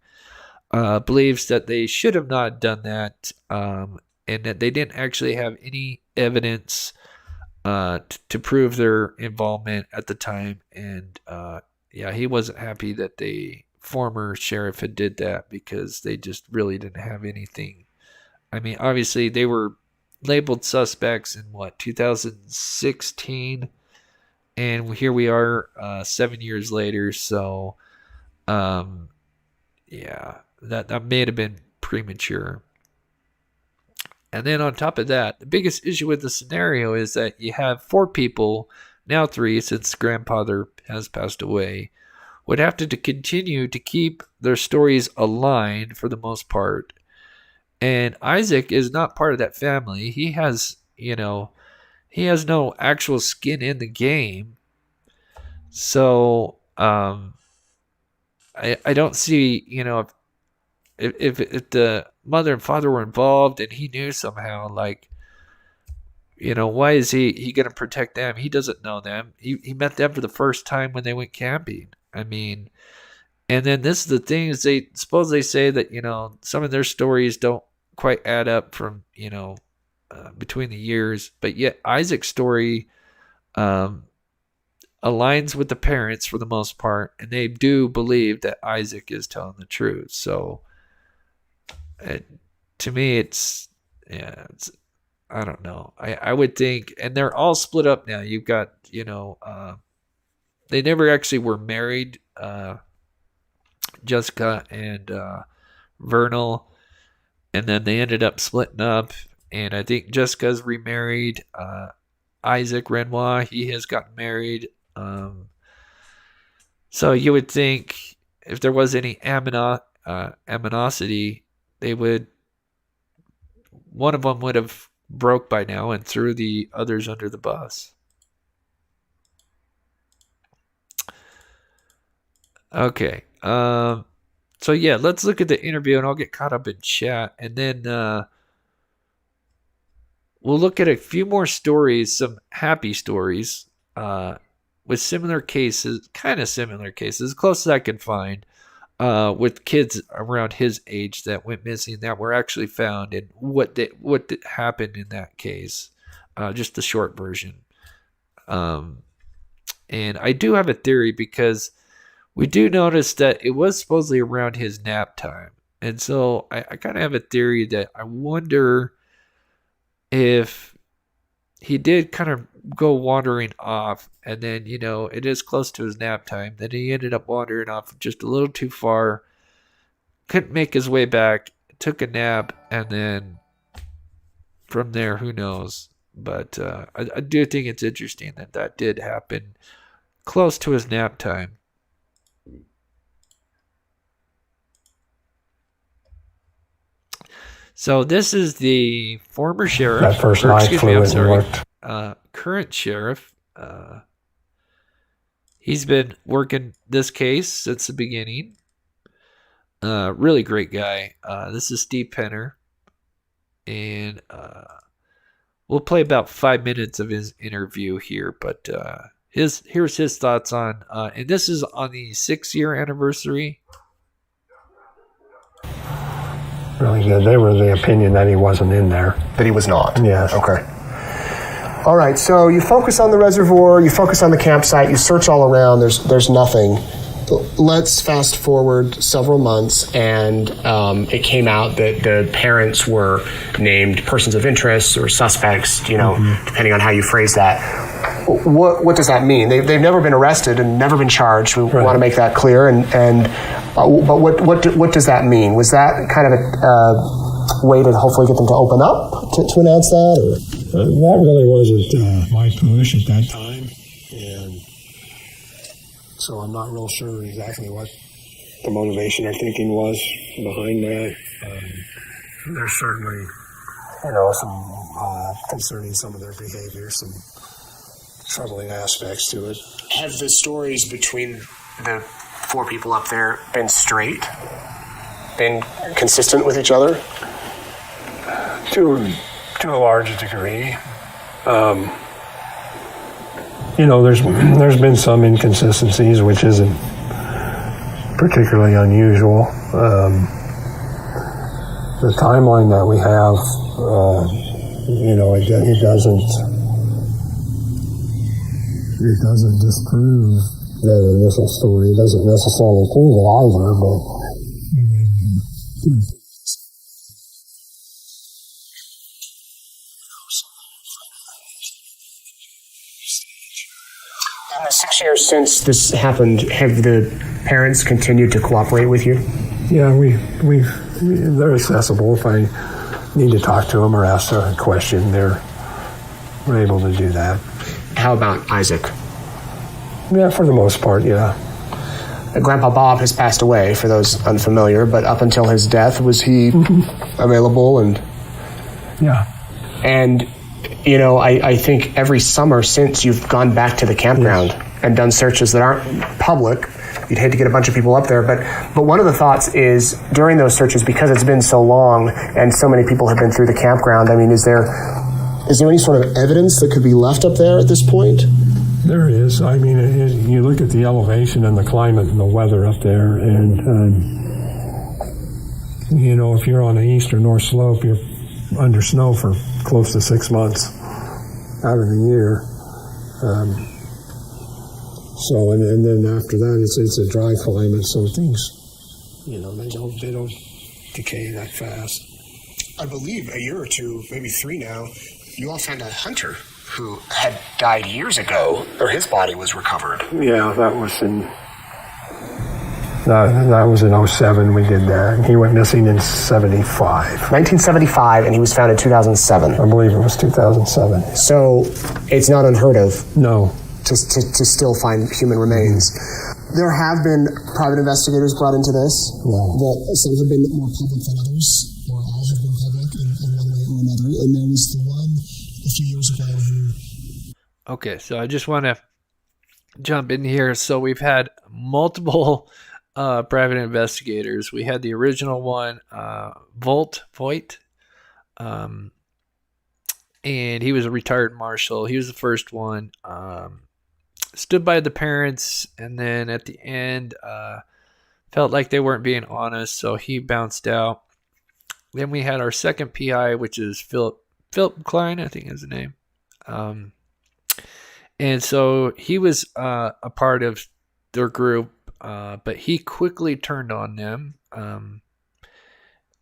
Believes that they should have not done that, and that they didn't actually have any evidence to prove their involvement at the time. And he wasn't happy that the former sheriff had did that, because they just really didn't have anything. I mean, obviously, they were labeled suspects in 2016, and here we are 7 years later. So, that may have been premature. And then on top of that, the biggest issue with the scenario is that you have 4 people now 3 since grandfather has passed away, would have to continue to keep their stories aligned for the most part. And Isaac is not part of that family. He has, he has no actual skin in the game. So I don't see, if the mother and father were involved and he knew somehow, like, why is he going to protect them? He doesn't know them. He met them for the first time when they went camping. I mean, and then this is the thing is they say that, some of their stories don't quite add up from, between the years, but yet Isaac's story aligns with the parents for the most part, and they do believe that Isaac is telling the truth. So to me, it's I don't know. I would think, and they're all split up now. You've got, they never actually were married, Jessica and Vernal, and then they ended up splitting up. And I think Jessica's remarried. Isaac Renoir, he has gotten married. So you would think if there was any animosity, one of them would have broke by now and threw the others under the bus. Okay. So yeah, let's look at the interview, and I'll get caught up in chat, and then we'll look at a few more stories, some happy stories, with similar cases, as close as I can find, with kids around his age that went missing that were actually found, and what happened in that case. Just the short version. And I do have a theory, because we do notice that it was supposedly around his nap time. And so I kind of have a theory that I wonder if he did kind of go wandering off, and then, it is close to his nap time, that he ended up wandering off just a little too far, couldn't make his way back, took a nap, and then from there, who knows. But I do think it's interesting that did happen close to his nap time. So this is the former sheriff. That first night fluid worked. Current sheriff. He's been working this case since the beginning. Really great guy. This is Steve Penner. And we'll play about 5 minutes of his interview here. But here's his thoughts on, and this is on the 6-year anniversary. Really good. They were the opinion that he wasn't in there. That he was not? Yes. Okay. All right, so you focus on the reservoir, you focus on the campsite, you search all around, there's nothing. Let's fast forward several months, and it came out that the parents were named persons of interest or suspects, depending on how you phrase that. What does that mean? They've never been arrested and never been charged. We want to make that clear. But what does that mean? Was that kind of a way to hopefully get them to open up to announce that? Or? That really wasn't my push at that time, and so I'm not real sure exactly what the motivation or thinking was behind that. There's certainly, some concerning some of their behavior, some troubling aspects to it. Have the stories between the 4 people up there been straight? Been consistent with each other? To a large degree. There's been some inconsistencies, which isn't particularly unusual. The timeline that we have, it doesn't disprove that initial story. It doesn't necessarily prove it either, but in the 6 years since this happened, have the parents continued to cooperate with you? yeah, they're accessible. If I need to talk to them or ask a question, we're able to do that. How about Isaac? Yeah, for the most part, yeah. Grandpa Bob has passed away, for those unfamiliar, but up until his death, was he available? And Yeah. And, you know, I think every summer since you've gone back to the campground and done searches that aren't public, you'd hate to get a bunch of people up there, but one of the thoughts is during those searches, because it's been so long and so many people have been through the campground, I mean, is there any sort of evidence that could be left up there at this point? There is. I mean, you look at the elevation and the climate and the weather up there, and, you know, if you're on the east or north slope, you're under snow for close to 6 months out of the year. So, and then after that, it's a dry climate, so things, you know, they don't decay that fast. I believe a year or two, maybe 3 now, you all found a hunter who had died years ago, or his body was recovered. Yeah, that was in that was in 07 we did that. He went missing in 75. 1975, and he was found in 2007. I believe it was 2007. So it's not unheard of No. to still find human remains. There have been private investigators brought into this. Some have been more public than others, or all have been public in one way or another. And there was the one a few years ago who... Okay, so I just want to jump in here. So we've had multiple private investigators. We had the original one, Voight, and he was a retired marshal. He was the first one. Stood by the parents, and then at the end felt like they weren't being honest, so he bounced out. Then we had our second PI, which is Philip Klein, I think is the name. And so he was a part of their group, but he quickly turned on them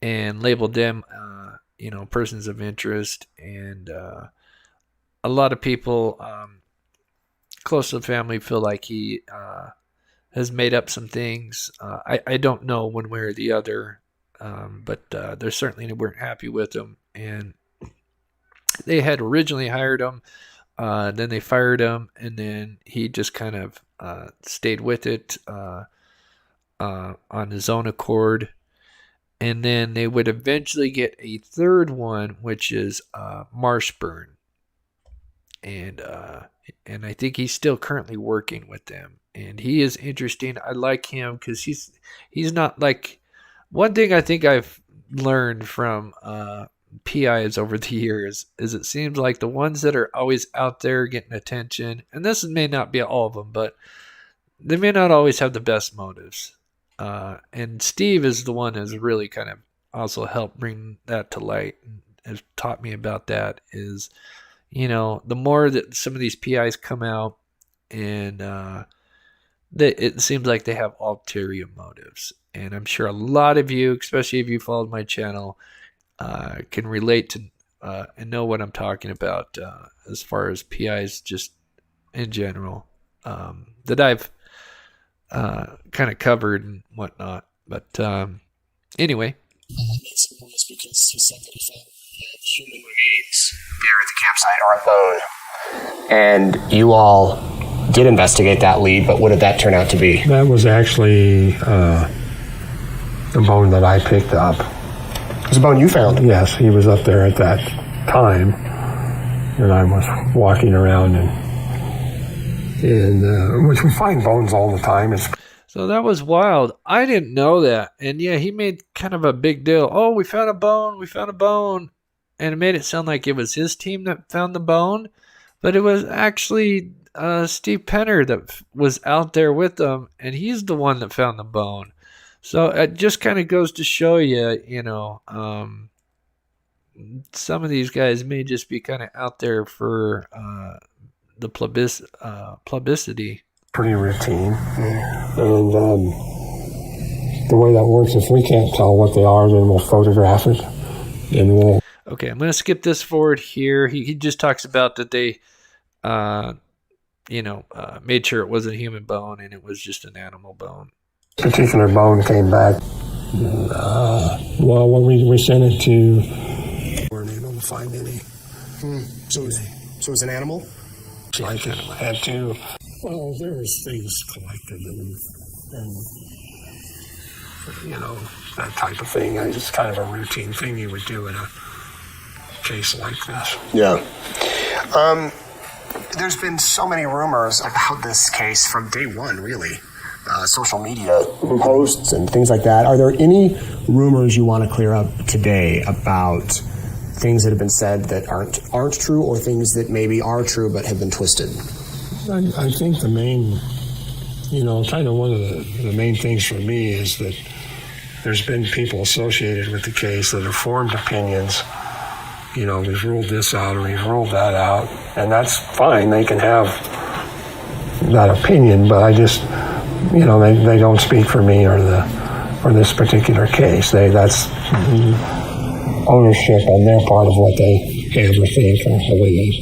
and labeled them, persons of interest. And a lot of people close to the family feel like he has made up some things. I don't know one way or the other, but they certainly weren't happy with him. And they had originally hired him, then they fired him, and then he just kind of stayed with it on his own accord. And then they would eventually get a third one, which is Marshburn. And I think he's still currently working with them. And he is interesting. I like him because he's not like... One thing I think I've learned from PIs over the years is it seems like the ones that are always out there getting attention, and this may not be all of them, but they may not always have the best motives. And Steve is the one who's really kind of also helped bring that to light and has taught me about that is, the more that some of these PIs come out and it seems like they have ulterior motives. And I'm sure a lot of you, especially if you followed my channel, can relate to and know what I'm talking about as far as PIs just in general that I've kind of covered and whatnot. But anyway. It's almost because he said that he found human remains there at the campsite, or a bone. And you all did investigate that lead, but what did that turn out to be? That was actually the bone that I picked up. It was a bone you found? Yes, he was up there at that time, and I was walking around, and which we find bones all the time. So that was wild. I didn't know that. And yeah, he made kind of a big deal. Oh, we found a bone. And it made it sound like it was his team that found the bone. But it was actually Steve Penner that was out there with them. And he's the one that found the bone. So it just kind of goes to show you, some of these guys may just be kind of out there for the publicity. Pretty routine. And the way that works, if we can't tell what they are, then we'll photograph it. And we'll... Okay, I'm going to skip this forward here. He just talks about that they, made sure it wasn't a human bone and it was just an animal bone. Particular bone came back. When we sent it to... We weren't able to find any. So it was an animal? looks like it had to. Well, there was things collected and that type of thing. It's kind of a routine thing you would do in a case like this. Yeah. There's been so many rumors about this case from day one, really. Social media posts and things like that. Are there any rumors you want to clear up today about things that have been said that aren't true, or things that maybe are true but have been twisted? I think the main, kind of one of the main things for me is that there's been people associated with the case that have formed opinions. We've ruled this out or we've ruled that out, and that's fine. They can have that opinion, but I just, they don't speak for me or this particular case. That's ownership on their part of what they have or think or believe,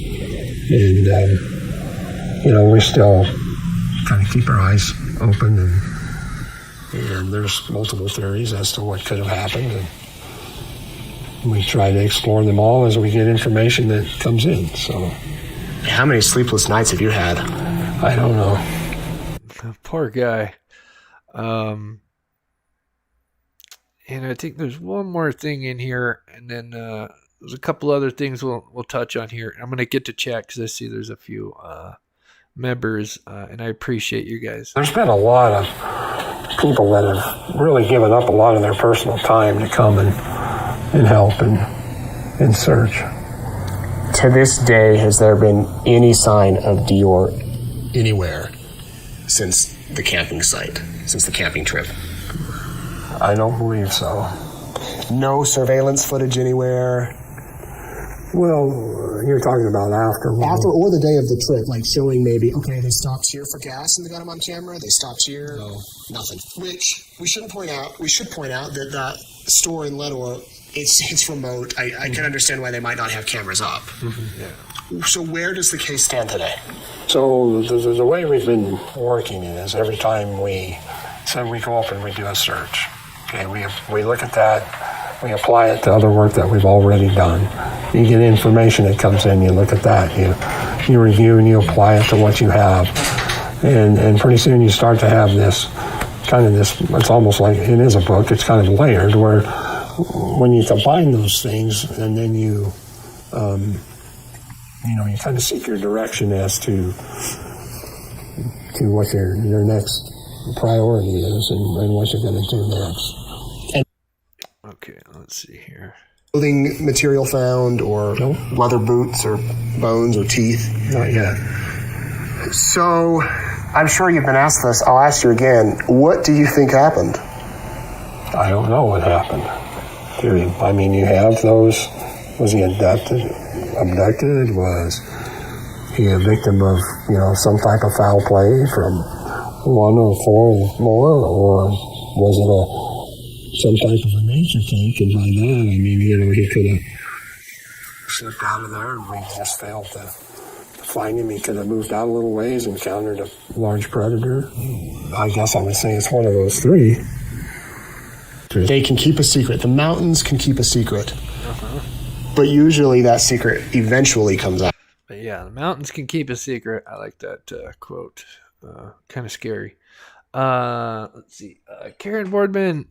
and we still kind of keep our eyes open, and there's multiple theories as to what could have happened, and we try to explore them all as we get information that comes in. So, how many sleepless nights have you had? I don't know. Poor guy. And I think there's one more thing in here, and then there's a couple other things we'll touch on here. I'm going to get to chat because I see there's a few members, and I appreciate you guys. There's been a lot of people that have really given up a lot of their personal time to come and help and search. To this day, has there been any sign of Dior anywhere since the camping site, since the camping trip? I don't believe so. No surveillance footage anywhere? Well, you're talking about after or the day of the trip, like showing maybe, okay, they stopped here for gas and they got them on camera, they stopped here, no, nothing. Which we should point out that that store in Ledor, it's remote. I can understand why they might not have cameras up. Mm-hmm. Yeah. So where does the case stand today? So the way we've been working is every time we go up and we do a search, okay, we look at that, we apply it to other work that we've already done. You get information that comes in, you look at that, you review and you apply it to what you have, and pretty soon you start to have this, it's almost like it is a book, it's kind of layered, where when you combine those things and then you kind of seek your direction as to what your next priority is and what you're going to do next. Okay, let's see here. Clothing material found, or leather boots, or bones, or teeth? Not yet. So, I'm sure you've been asked this. I'll ask you again. What do you think happened? I don't know what happened. I mean, you have those. Was he abducted? Was he a victim of, some type of foul play from one or four or more? Or was it some type of a nature take? And by that, I mean, he could have slipped out of there and we just failed to find him. He could have moved out a little ways, encountered a large predator. I guess I would say it's one of those three. They can keep a secret. The mountains can keep a secret. But usually that secret eventually comes out. But yeah, the mountains can keep a secret. I like that quote. Kind of scary. Let's see. Karen Boardman,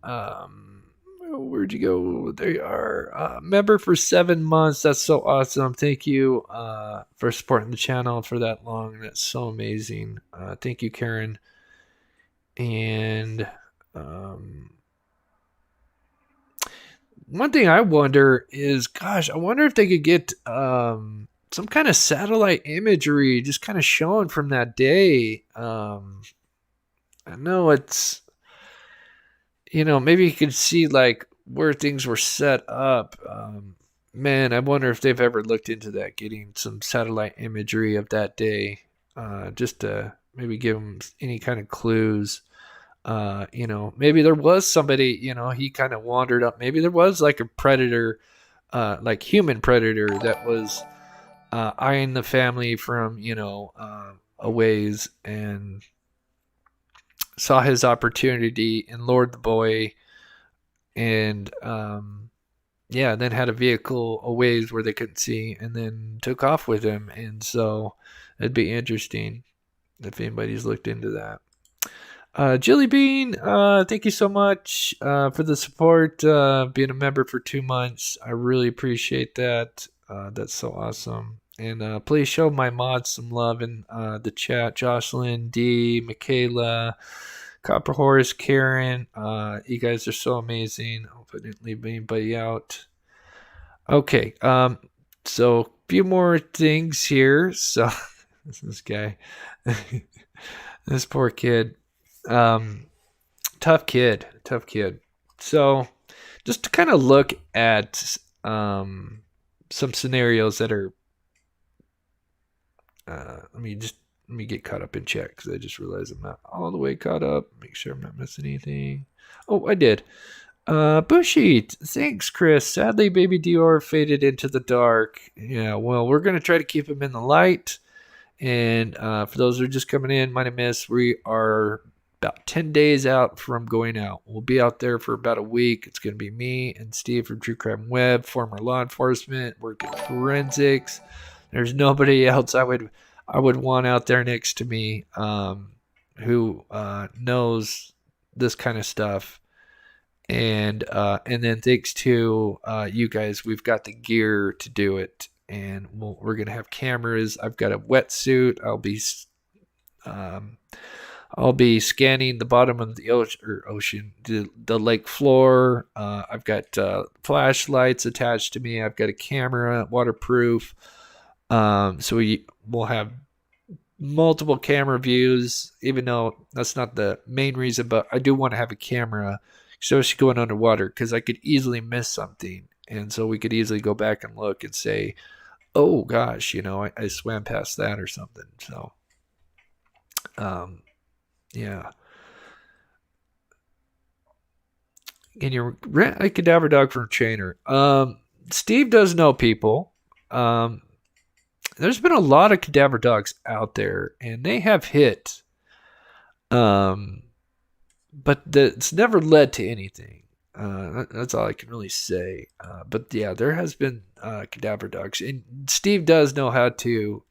where'd you go? They are member for 7 months. That's so awesome. Thank you for supporting the channel for that long. That's so amazing. Thank you, Karen. And one thing I wonder is, gosh, I wonder if they could get some kind of satellite imagery just kind of showing from that day. I know it's, maybe you could see like where things were set up. Man, I wonder if they've ever looked into that, getting some satellite imagery of that day, just to maybe give them any kind of clues. Maybe there was somebody, he kind of wandered up. Maybe there was like a predator, like human predator that was eyeing the family from, a ways and saw his opportunity and lured the boy and then had a vehicle a ways where they couldn't see, and then took off with him. And so it'd be interesting if anybody's looked into that. Jilly Bean, thank you so much for the support, being a member for 2 months. I really appreciate that. That's so awesome. And please show my mods some love in the chat. Jocelyn, D, Michaela, Copper Horse, Karen. You guys are so amazing. Hope I didn't leave anybody out. Okay, so a few more things here. So this guy, this poor kid. Tough kid. So just to kind of look at some scenarios that are let me get caught up in chat, because I just realized I'm not all the way caught up. Make sure I'm not missing anything. Oh, I did. Bushy, thanks, Chris. Sadly, baby Dior faded into the dark. Yeah, well, we're gonna try to keep him in the light. And for those who are just coming in, my name is. We are about 10 days out from going out. We'll be out there for about a week. It's going to be me and Steve from True Crime Web, former law enforcement, working forensics. There's nobody else I would want out there next to me who knows this kind of stuff. And then thanks to you guys, we've got the gear to do it. And we're going to have cameras. I've got a wetsuit. I'll be scanning the bottom of the ocean, the lake floor. I've got flashlights attached to me. I've got a camera, waterproof. So we'll have multiple camera views, even though that's not the main reason, but I do want to have a camera, especially going underwater, because I could easily miss something. And so we could easily go back and look and say, oh gosh, I swam past that or something. So, yeah. Can you rent a cadaver dog from a trainer? Steve does know people. There's been a lot of cadaver dogs out there, and they have hit. But it's never led to anything. That's all I can really say. But yeah, there has been cadaver dogs, and Steve does know how to,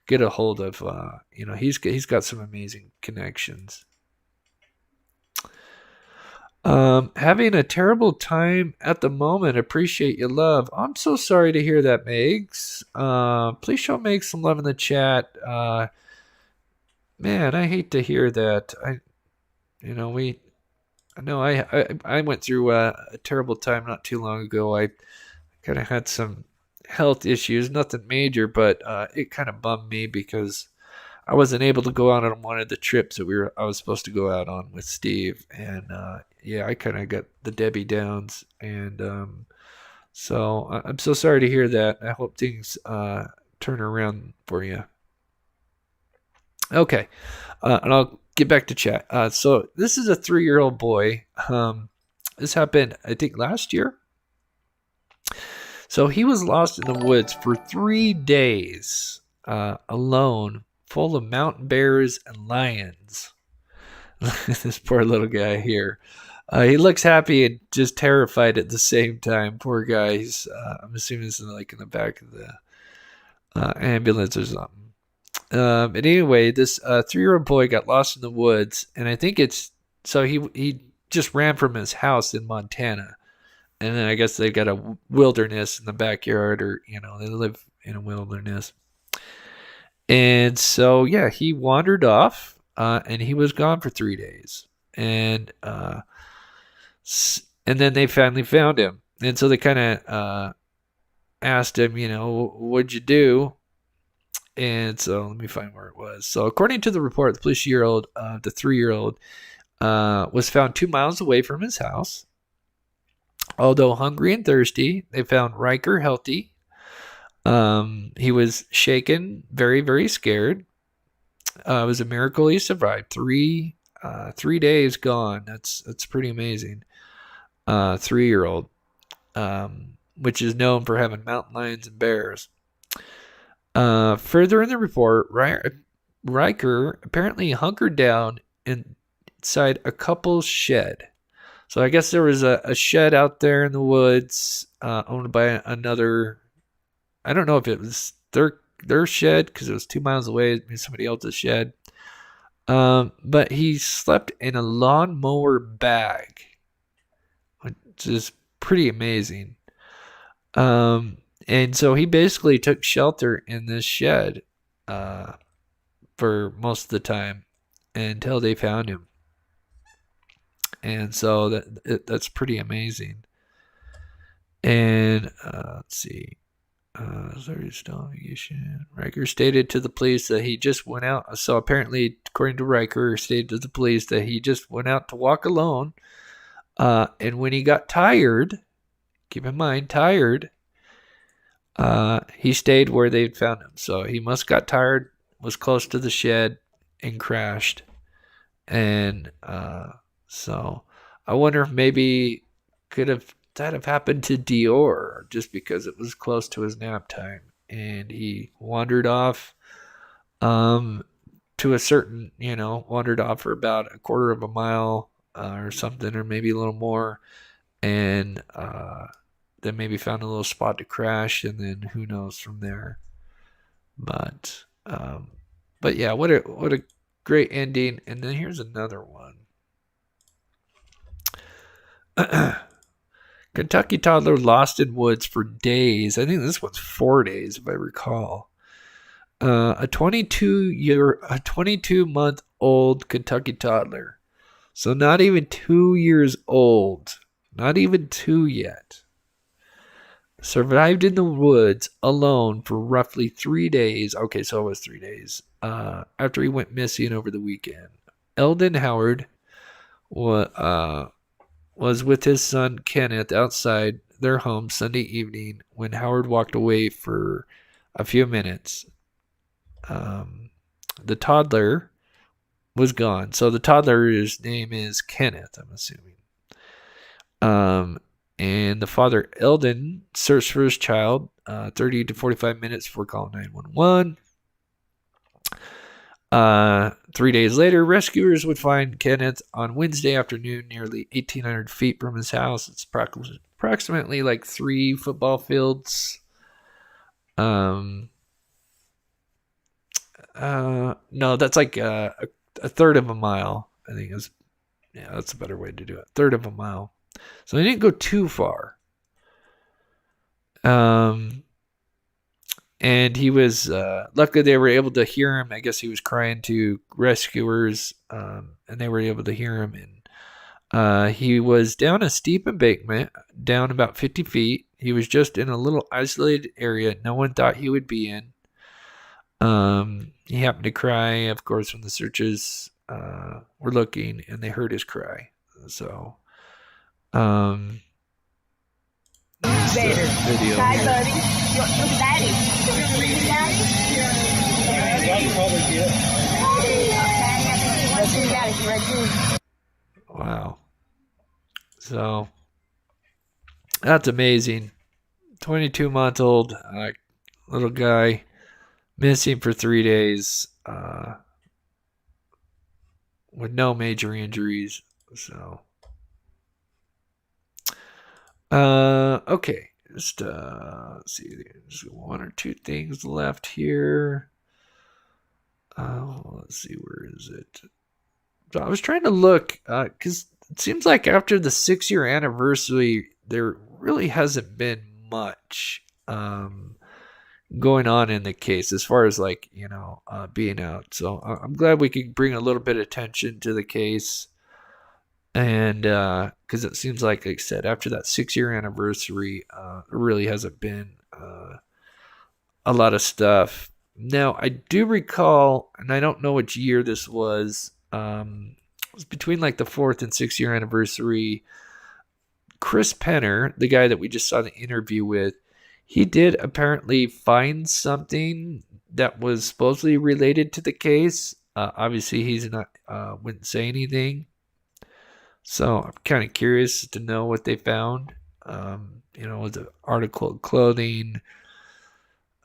get a hold of. He's got some amazing connections. Having a terrible time at the moment. Appreciate your love. I'm so sorry to hear that, Megs. Please show Megs some love in the chat. Man, I hate to hear that. I went through a terrible time not too long ago. I kind of had some health issues, nothing major, but it kind of bummed me because I wasn't able to go out on one of the trips that I was supposed to go out on with Steve, and I kind of got the Debbie Downs, and so I'm so sorry to hear that. I hope things turn around for you. Okay, and I'll get back to chat. So this is a 3-year-old boy. This happened, I think, last year. So he was lost in the woods for 3 days, alone, full of mountain bears and lions. This poor little guy here. He looks happy and just terrified at the same time. Poor guy. I'm assuming it's in the back of the ambulance or something. But anyway, this 3-year-old boy got lost in the woods, and I think he just ran from his house in Montana, and then I guess they got a wilderness in the backyard, or they live in a wilderness, and so he wandered off, and he was gone for 3 days, and then they finally found him, and so they kind of asked him, what'd you do? And so let me find where it was. So according to the report, the 3-year-old was found 2 miles away from his house. Although hungry and thirsty, they found Riker healthy. He was shaken, very, very scared. It was a miracle he survived. 3 days gone. That's pretty amazing. 3-year-old, which is known for having mountain lions and bears. Further in the report, Riker apparently hunkered down inside a couple's shed. So I guess there was a shed out there in the woods owned by another. I don't know if it was their shed because it was 2 miles away. Maybe somebody else's shed. But he slept in a lawnmower bag, which is pretty amazing. And so he basically took shelter in this shed for most of the time until they found him. And so that's pretty amazing. And let's see. Sorry, Riker stated to the police that he just went out. So apparently, according to Riker, stated to the police that he just went out to walk alone. And when he got tired, keep in mind, tired, he stayed where they'd found him. So he must got tired, was close to the shed, and crashed. And so I wonder if maybe that have happened to Dior just because it was close to his nap time and he wandered off to a certain, wandered off for about a quarter of a mile or something, or maybe a little more, and then maybe found a little spot to crash, and then who knows from there. But yeah, what a great ending. And then here's another one. Kentucky toddler lost in woods for days. I think this one's 4 days, if I recall. A 22-month-old Kentucky toddler. So not even 2 years old. Not even 2 yet. Survived in the woods alone for roughly 3 days. Okay, so it was 3 days. After he went missing over the weekend. Eldon Howard was with his son Kenneth outside their home Sunday evening when Howard walked away for a few minutes. The toddler was gone. So the toddler's name is Kenneth, I'm assuming. And the father, Eldon, searched for his child 30 to 45 minutes before calling 911. 3 days later, rescuers would find Kenneth on Wednesday afternoon, nearly 1,800 feet from his house. It's approximately like 3 football fields. No, that's like a third of a mile. I think that's a better way to do it. Third of a mile. So they didn't go too far. And he was, luckily they were able to hear him. I guess he was crying to rescuers, and they were able to hear him. And he was down a steep embankment, down about 50 feet. He was just in a little isolated area no one thought he would be in. He happened to cry, of course, when the searchers were looking, and they heard his cry. So, video. Hi, buddy. Look, Daddy. Wow. So that's amazing. 22-month-old little guy missing for 3 days with no major injuries. So okay. Just let's see. There's 1 or 2 things left here. Let's see, where is it? So I was trying to look because it seems like after the 6-year anniversary, there really hasn't been much going on in the case as far as being out. So I'm glad we could bring a little bit of attention to the case. And because it seems like I said, after that 6-year anniversary, there really hasn't been a lot of stuff. Now, I do recall, and I don't know which year this was, it was between like the 4th and 6th year anniversary. Chris Penner, the guy that we just saw the interview with, he did apparently find something that was supposedly related to the case. Obviously, he's not wouldn't say anything. So I'm kind of curious to know what they found. Was an article of clothing.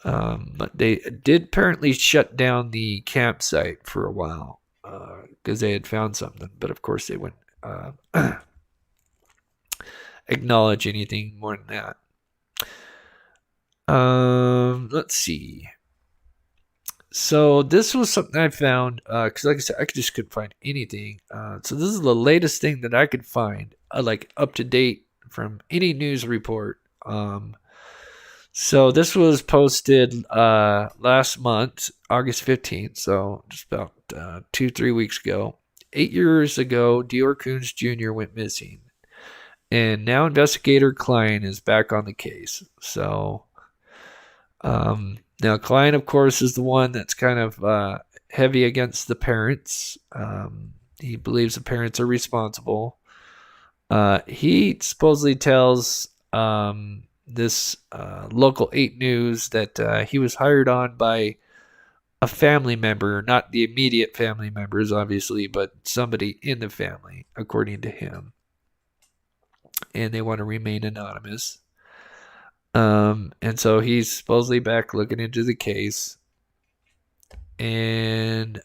But they did apparently shut down the campsite for a while because they had found something. But of course they went acknowledge anything more than that. Let's see. So this was something I found because, like I said, I just couldn't find anything. So this is the latest thing that I could find, like up to date from any news report. So this was posted last month, August 15th. So just about 2-3 weeks ago. 8 years ago, DeOrr Kunz Jr. went missing, and now investigator Klein is back on the case. So. Now, Klein, of course, is the one that's kind of heavy against the parents. He believes the parents are responsible. He supposedly tells this local 8 News that he was hired on by a family member, not the immediate family members, obviously, but somebody in the family, according to him. And they want to remain anonymous. And so he's supposedly back looking into the case. And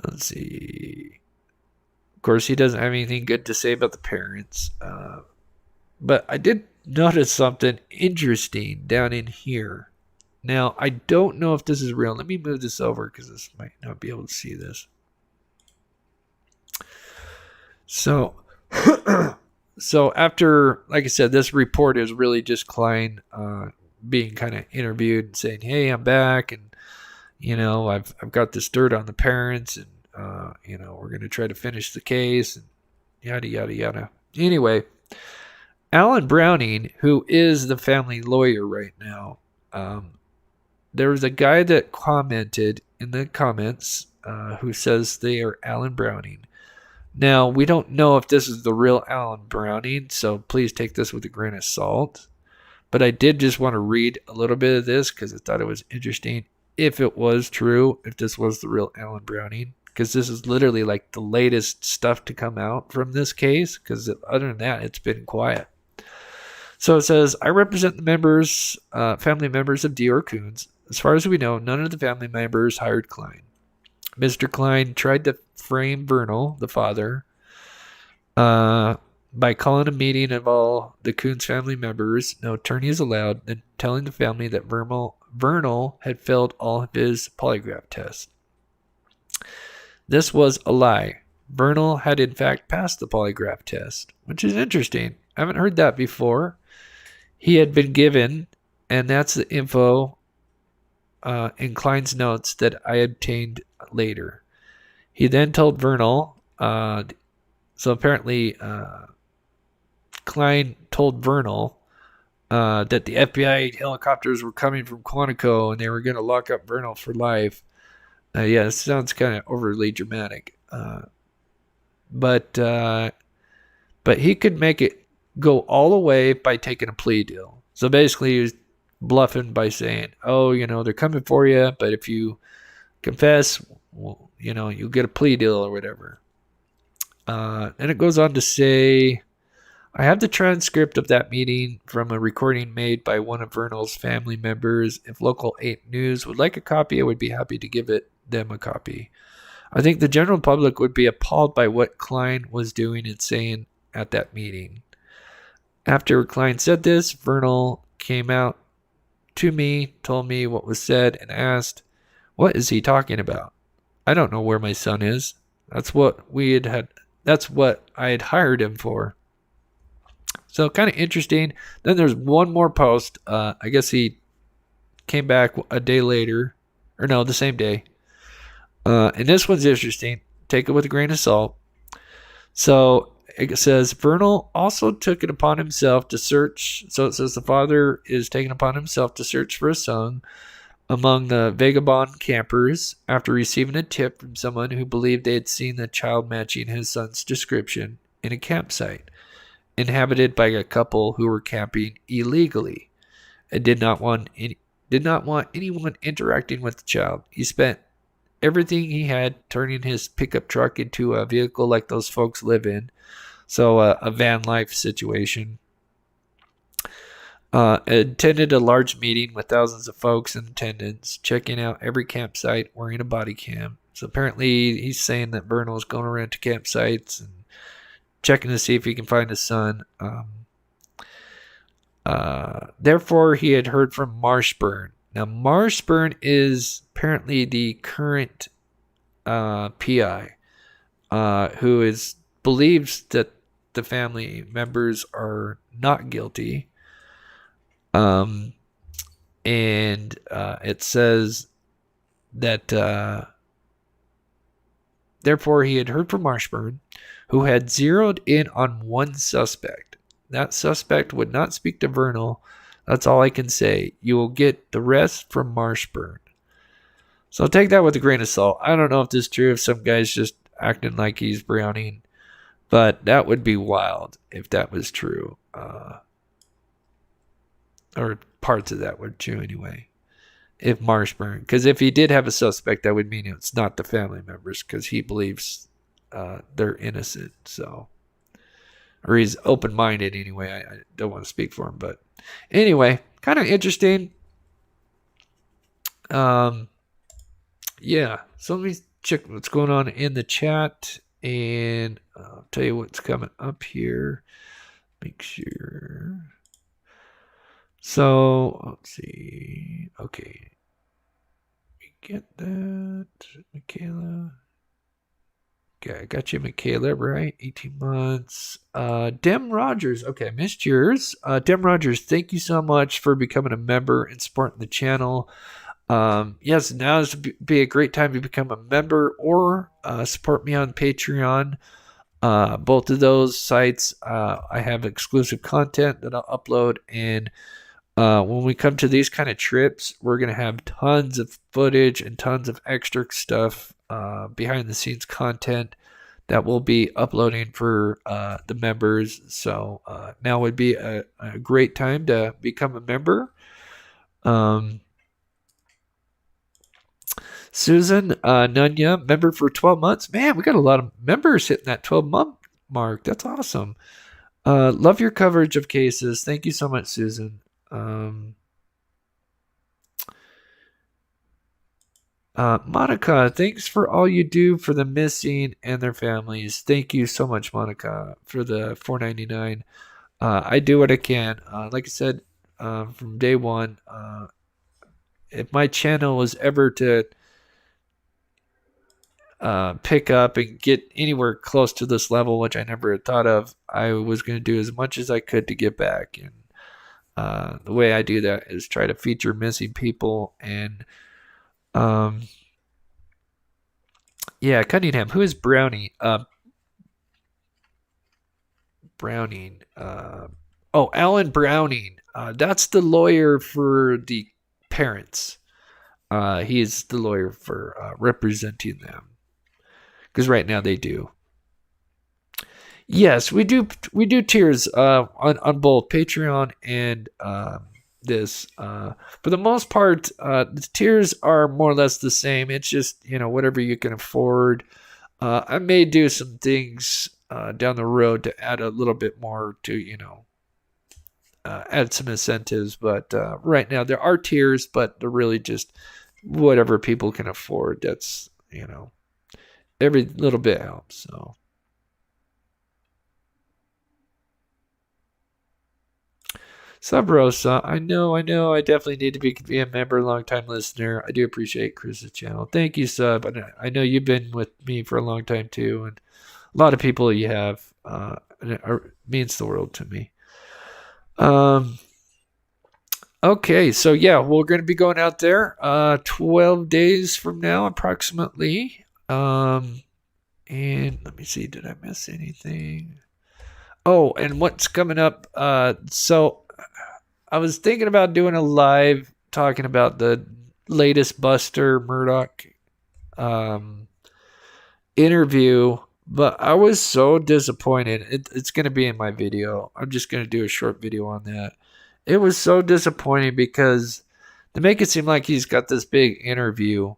let's see. Of course, he doesn't have anything good to say about the parents. But I did notice something interesting down in here. Now, I don't know if this is real. Let me move this over because this might not be able to see this. So... So after, like I said, this report is really just Klein being kind of interviewed and saying, "Hey, I'm back, and I've got this dirt on the parents, and we're going to try to finish the case, and yada yada yada." Anyway, Alan Browning, who is the family lawyer right now, there was a guy that commented in the comments who says they are Alan Browning. Now, we don't know if this is the real Alan Browning, so please take this with a grain of salt. But I did just want to read a little bit of this because I thought it was interesting. If it was true, if this was the real Alan Browning, because this is literally like the latest stuff to come out from this case, because other than that, it's been quiet. So it says, "I represent the members, family members of DeOrr Kunz. As far as we know, none of the family members hired Klein. Mr. Klein tried to frame Vernal, the father, by calling a meeting of all the Kunz family members, no attorney is allowed, and telling the family that Vernal had failed all of his polygraph tests. This was a lie. Vernal had in fact passed the polygraph test, which is interesting. I haven't heard that before. He had been given, and that's the info in Klein's notes that I obtained later. He then told Vernal, so apparently Klein told Vernal that the FBI helicopters were coming from Quantico and they were going to lock up Vernal for life. Yeah, it sounds kind of overly dramatic. But he could make it go all the way by taking a plea deal. So basically he was bluffing by saying, "Oh, they're coming for you, but if you confess, well, you'll get a plea deal or whatever." And it goes on to say, "I have the transcript of that meeting from a recording made by one of Vernal's family members. If Local 8 News would like a copy, I would be happy to give them a copy. I think the general public would be appalled by what Klein was doing and saying at that meeting." After Klein said this, Vernal came out to me, told me what was said, and asked, "What is he talking about? I don't know where my son is. That's what I had hired him for." So kind of interesting. Then there's one more post. I guess he came back a day later, or no, the same day. And this one's interesting. Take it with a grain of salt. So it says, Vernal also took it upon himself to search. So it says the father is taking upon himself to search for a son among the vagabond campers after receiving a tip from someone who believed they had seen the child matching his son's description in a campsite inhabited by a couple who were camping illegally and did not want anyone interacting with the child. He spent everything he had turning his pickup truck into a vehicle like those folks live in. So a van life situation. Attended a large meeting with thousands of folks in attendance, checking out every campsite, wearing a body cam. So apparently he's saying that Vernal is going around to campsites and checking to see if he can find his son. Therefore, he had heard from Marshburn. Now, Marshburn is apparently the current PI, who believes that the family members are not guilty. And it says that therefore he had heard from Marshburn, who had zeroed in on one suspect. That suspect would not speak to Vernal. That's all I can say. You will get the rest from Marshburn. So take that with a grain of salt. I don't know if this is true, if some guy's just acting like he's Browning, but that would be wild if that was true. Or parts of that were true anyway. If Marshburn, because if he did have a suspect, that would mean it's not the family members, because he believes they're innocent. So, or he's open-minded anyway. I don't want to speak for him, but anyway, kind of interesting. Yeah. So let me check what's going on in the chat, and I'll tell you what's coming up here. Make sure. So let's see. Okay. We get that, Michaela. Okay, I got you, Michaela, right? 18 months. Dem Rogers. Okay, I missed yours. Dem Rogers, thank you so much for becoming a member and supporting the channel. Yes, now is be a great time to become a member or support me on Patreon. Both of those sites, I have exclusive content that I'll upload, and when we come to these kind of trips, we're going to have tons of footage and tons of extra stuff, behind the scenes content that we'll be uploading for the members. So now would be a great time to become a member. Susan Nunya, member for 12 months. Man, we got a lot of members hitting that 12-month mark. That's awesome. Love your coverage of cases. Thank you so much, Susan. Monica, thanks for all you do for the missing and their families. Thank you so much, Monica, for the $4.99. I do what I can. Like I said, from day one, if my channel was ever to pick up and get anywhere close to this level, which I never had thought of, I was going to do as much as I could to get back. And the way I do that is try to feature missing people. And yeah, Cunningham. Who is Browning? Browning. Alan Browning. That's the lawyer for the parents. He is the lawyer for representing them, because right now they do. Yes, we do tiers on both Patreon and this. For the most part, the tiers are more or less the same. It's just, whatever you can afford. I may do some things down the road to add a little bit more to, add some incentives. But right now there are tiers, but they're really just whatever people can afford. That's, every little bit helps. So. Sub Rosa, I know. I definitely need to be a member, long-time listener. I do appreciate Chris's channel. Thank you, Sub. I know you've been with me for a long time, too. And a lot of people you have. And it means the world to me. Okay, so yeah, we're going to be going out there 12 days from now, approximately. And let me see, did I miss anything? Oh, and what's coming up? So I was thinking about doing a live talking about the latest Buster Murdoch interview, but I was so disappointed. It's going to be in my video. I'm just going to do a short video on that. It was so disappointing because they make it seem like he's got this big interview,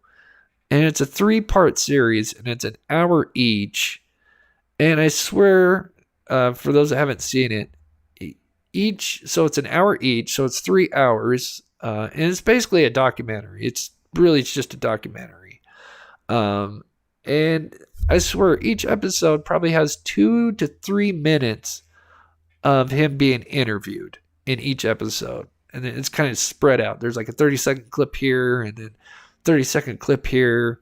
and it's a 3-part series, and it's an hour each. And I swear, for those that haven't seen it, so it's an hour each, so it's 3 hours, and it's basically a documentary. It's just a documentary. And I swear, each episode probably has 2 to 3 minutes of him being interviewed in each episode. And then it's kind of spread out. There's like a 30-second clip here and then 30-second clip here.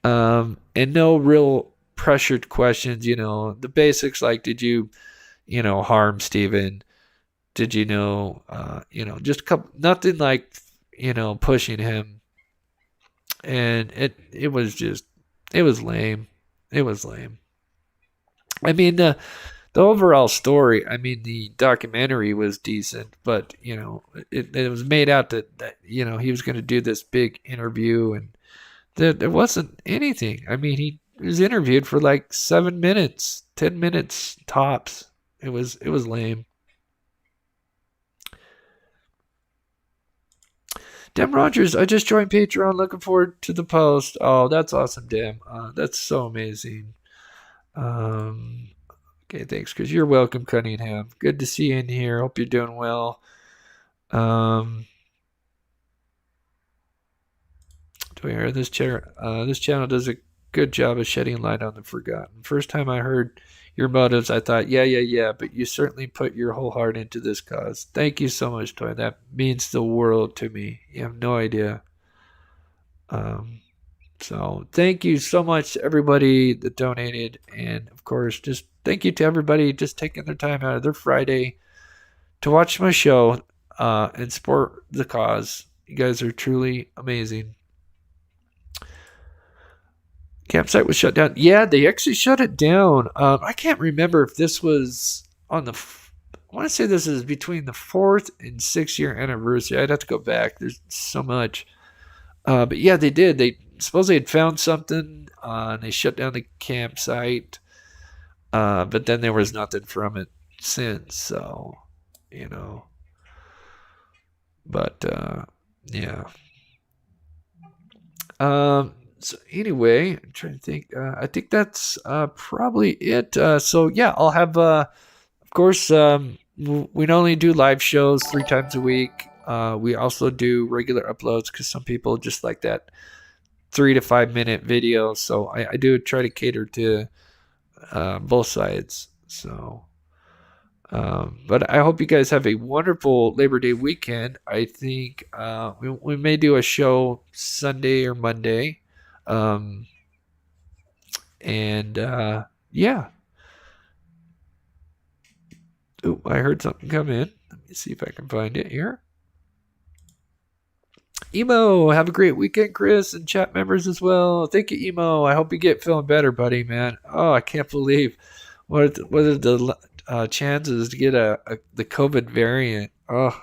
And no real pressured questions, the basics like, did you, harm Steven? Did you know, just a couple, nothing like, pushing him. And it was lame. It was lame. I mean, the overall story, I mean, the documentary was decent, but, it was made out that he was going to do this big interview, and there wasn't anything. I mean, he was interviewed for like 7 minutes, 10 minutes tops. It was lame. Dem Rogers, I just joined Patreon. Looking forward to the post. Oh, that's awesome, Dem. That's so amazing. Okay, thanks, Chris. You're welcome, Cunningham. Good to see you in here. Hope you're doing well. This channel does a good job of shedding light on the forgotten. First time I heard your motives, I thought, yeah, but you certainly put your whole heart into this cause. Thank you so much, Toy. That means the world to me. You have no idea. So thank you so much to everybody that donated. And of course, just thank you to everybody just taking their time out of their Friday to watch my show and support the cause. You guys are truly amazing. Campsite was shut down. Yeah, they actually shut it down. I can't remember if this was on I want to say this is between the 4th and 6th year anniversary. I'd have to go back. There's so much. But yeah, they did. They suppose they had found something. And they shut down the campsite. But then there was nothing from it since. So, But, yeah. So anyway, I'm trying to think. I think that's probably it. So yeah, I'll have. Of course, we not only do live shows 3 times a week. We also do regular uploads because some people just like that 3 to 5 minute video. So I do try to cater to both sides. So, but I hope you guys have a wonderful Labor Day weekend. I think we may do a show Sunday or Monday. Yeah. Oh, I heard something come in. Let me see if I can find it here. Emo, have a great weekend, Chris, and chat members as well. Thank you, Emo. I hope you get feeling better, buddy, man. Oh, I can't believe what are the chances to get the COVID variant. Oh,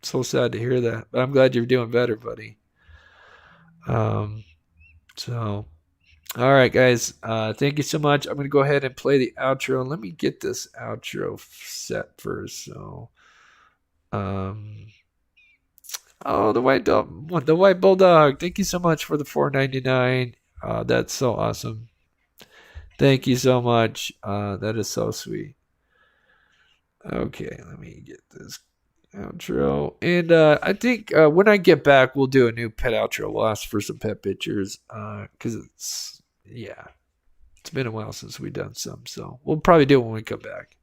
so sad to hear that. But I'm glad you're doing better, buddy. So, all right, guys. Thank you so much. I'm going to go ahead and play the outro. Let me get this outro set first. So, oh, the white bulldog. Thank you so much for the $4.99. That's so awesome. Thank you so much. That is so sweet. Okay, let me get this outro. And I think when I get back, we'll do a new pet outro. We'll ask for some pet pictures because it's been a while since we've done some. So we'll probably do it when we come back.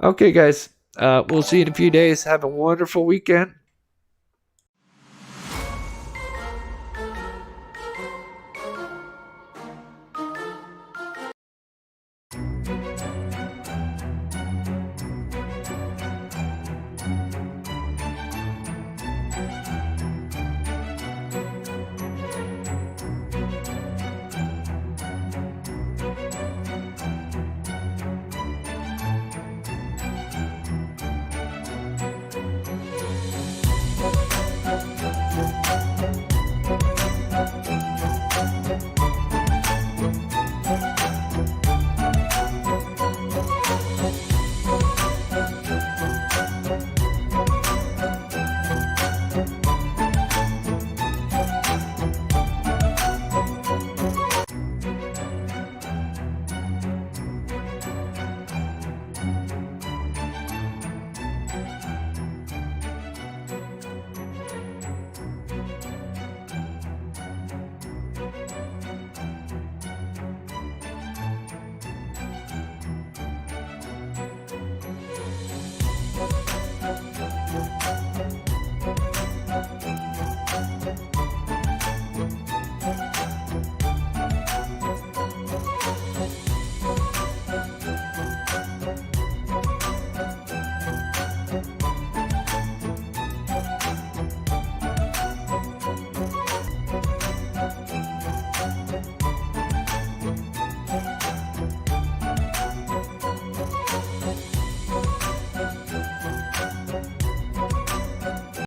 Okay, guys. We'll see you in a few days. Have a wonderful weekend.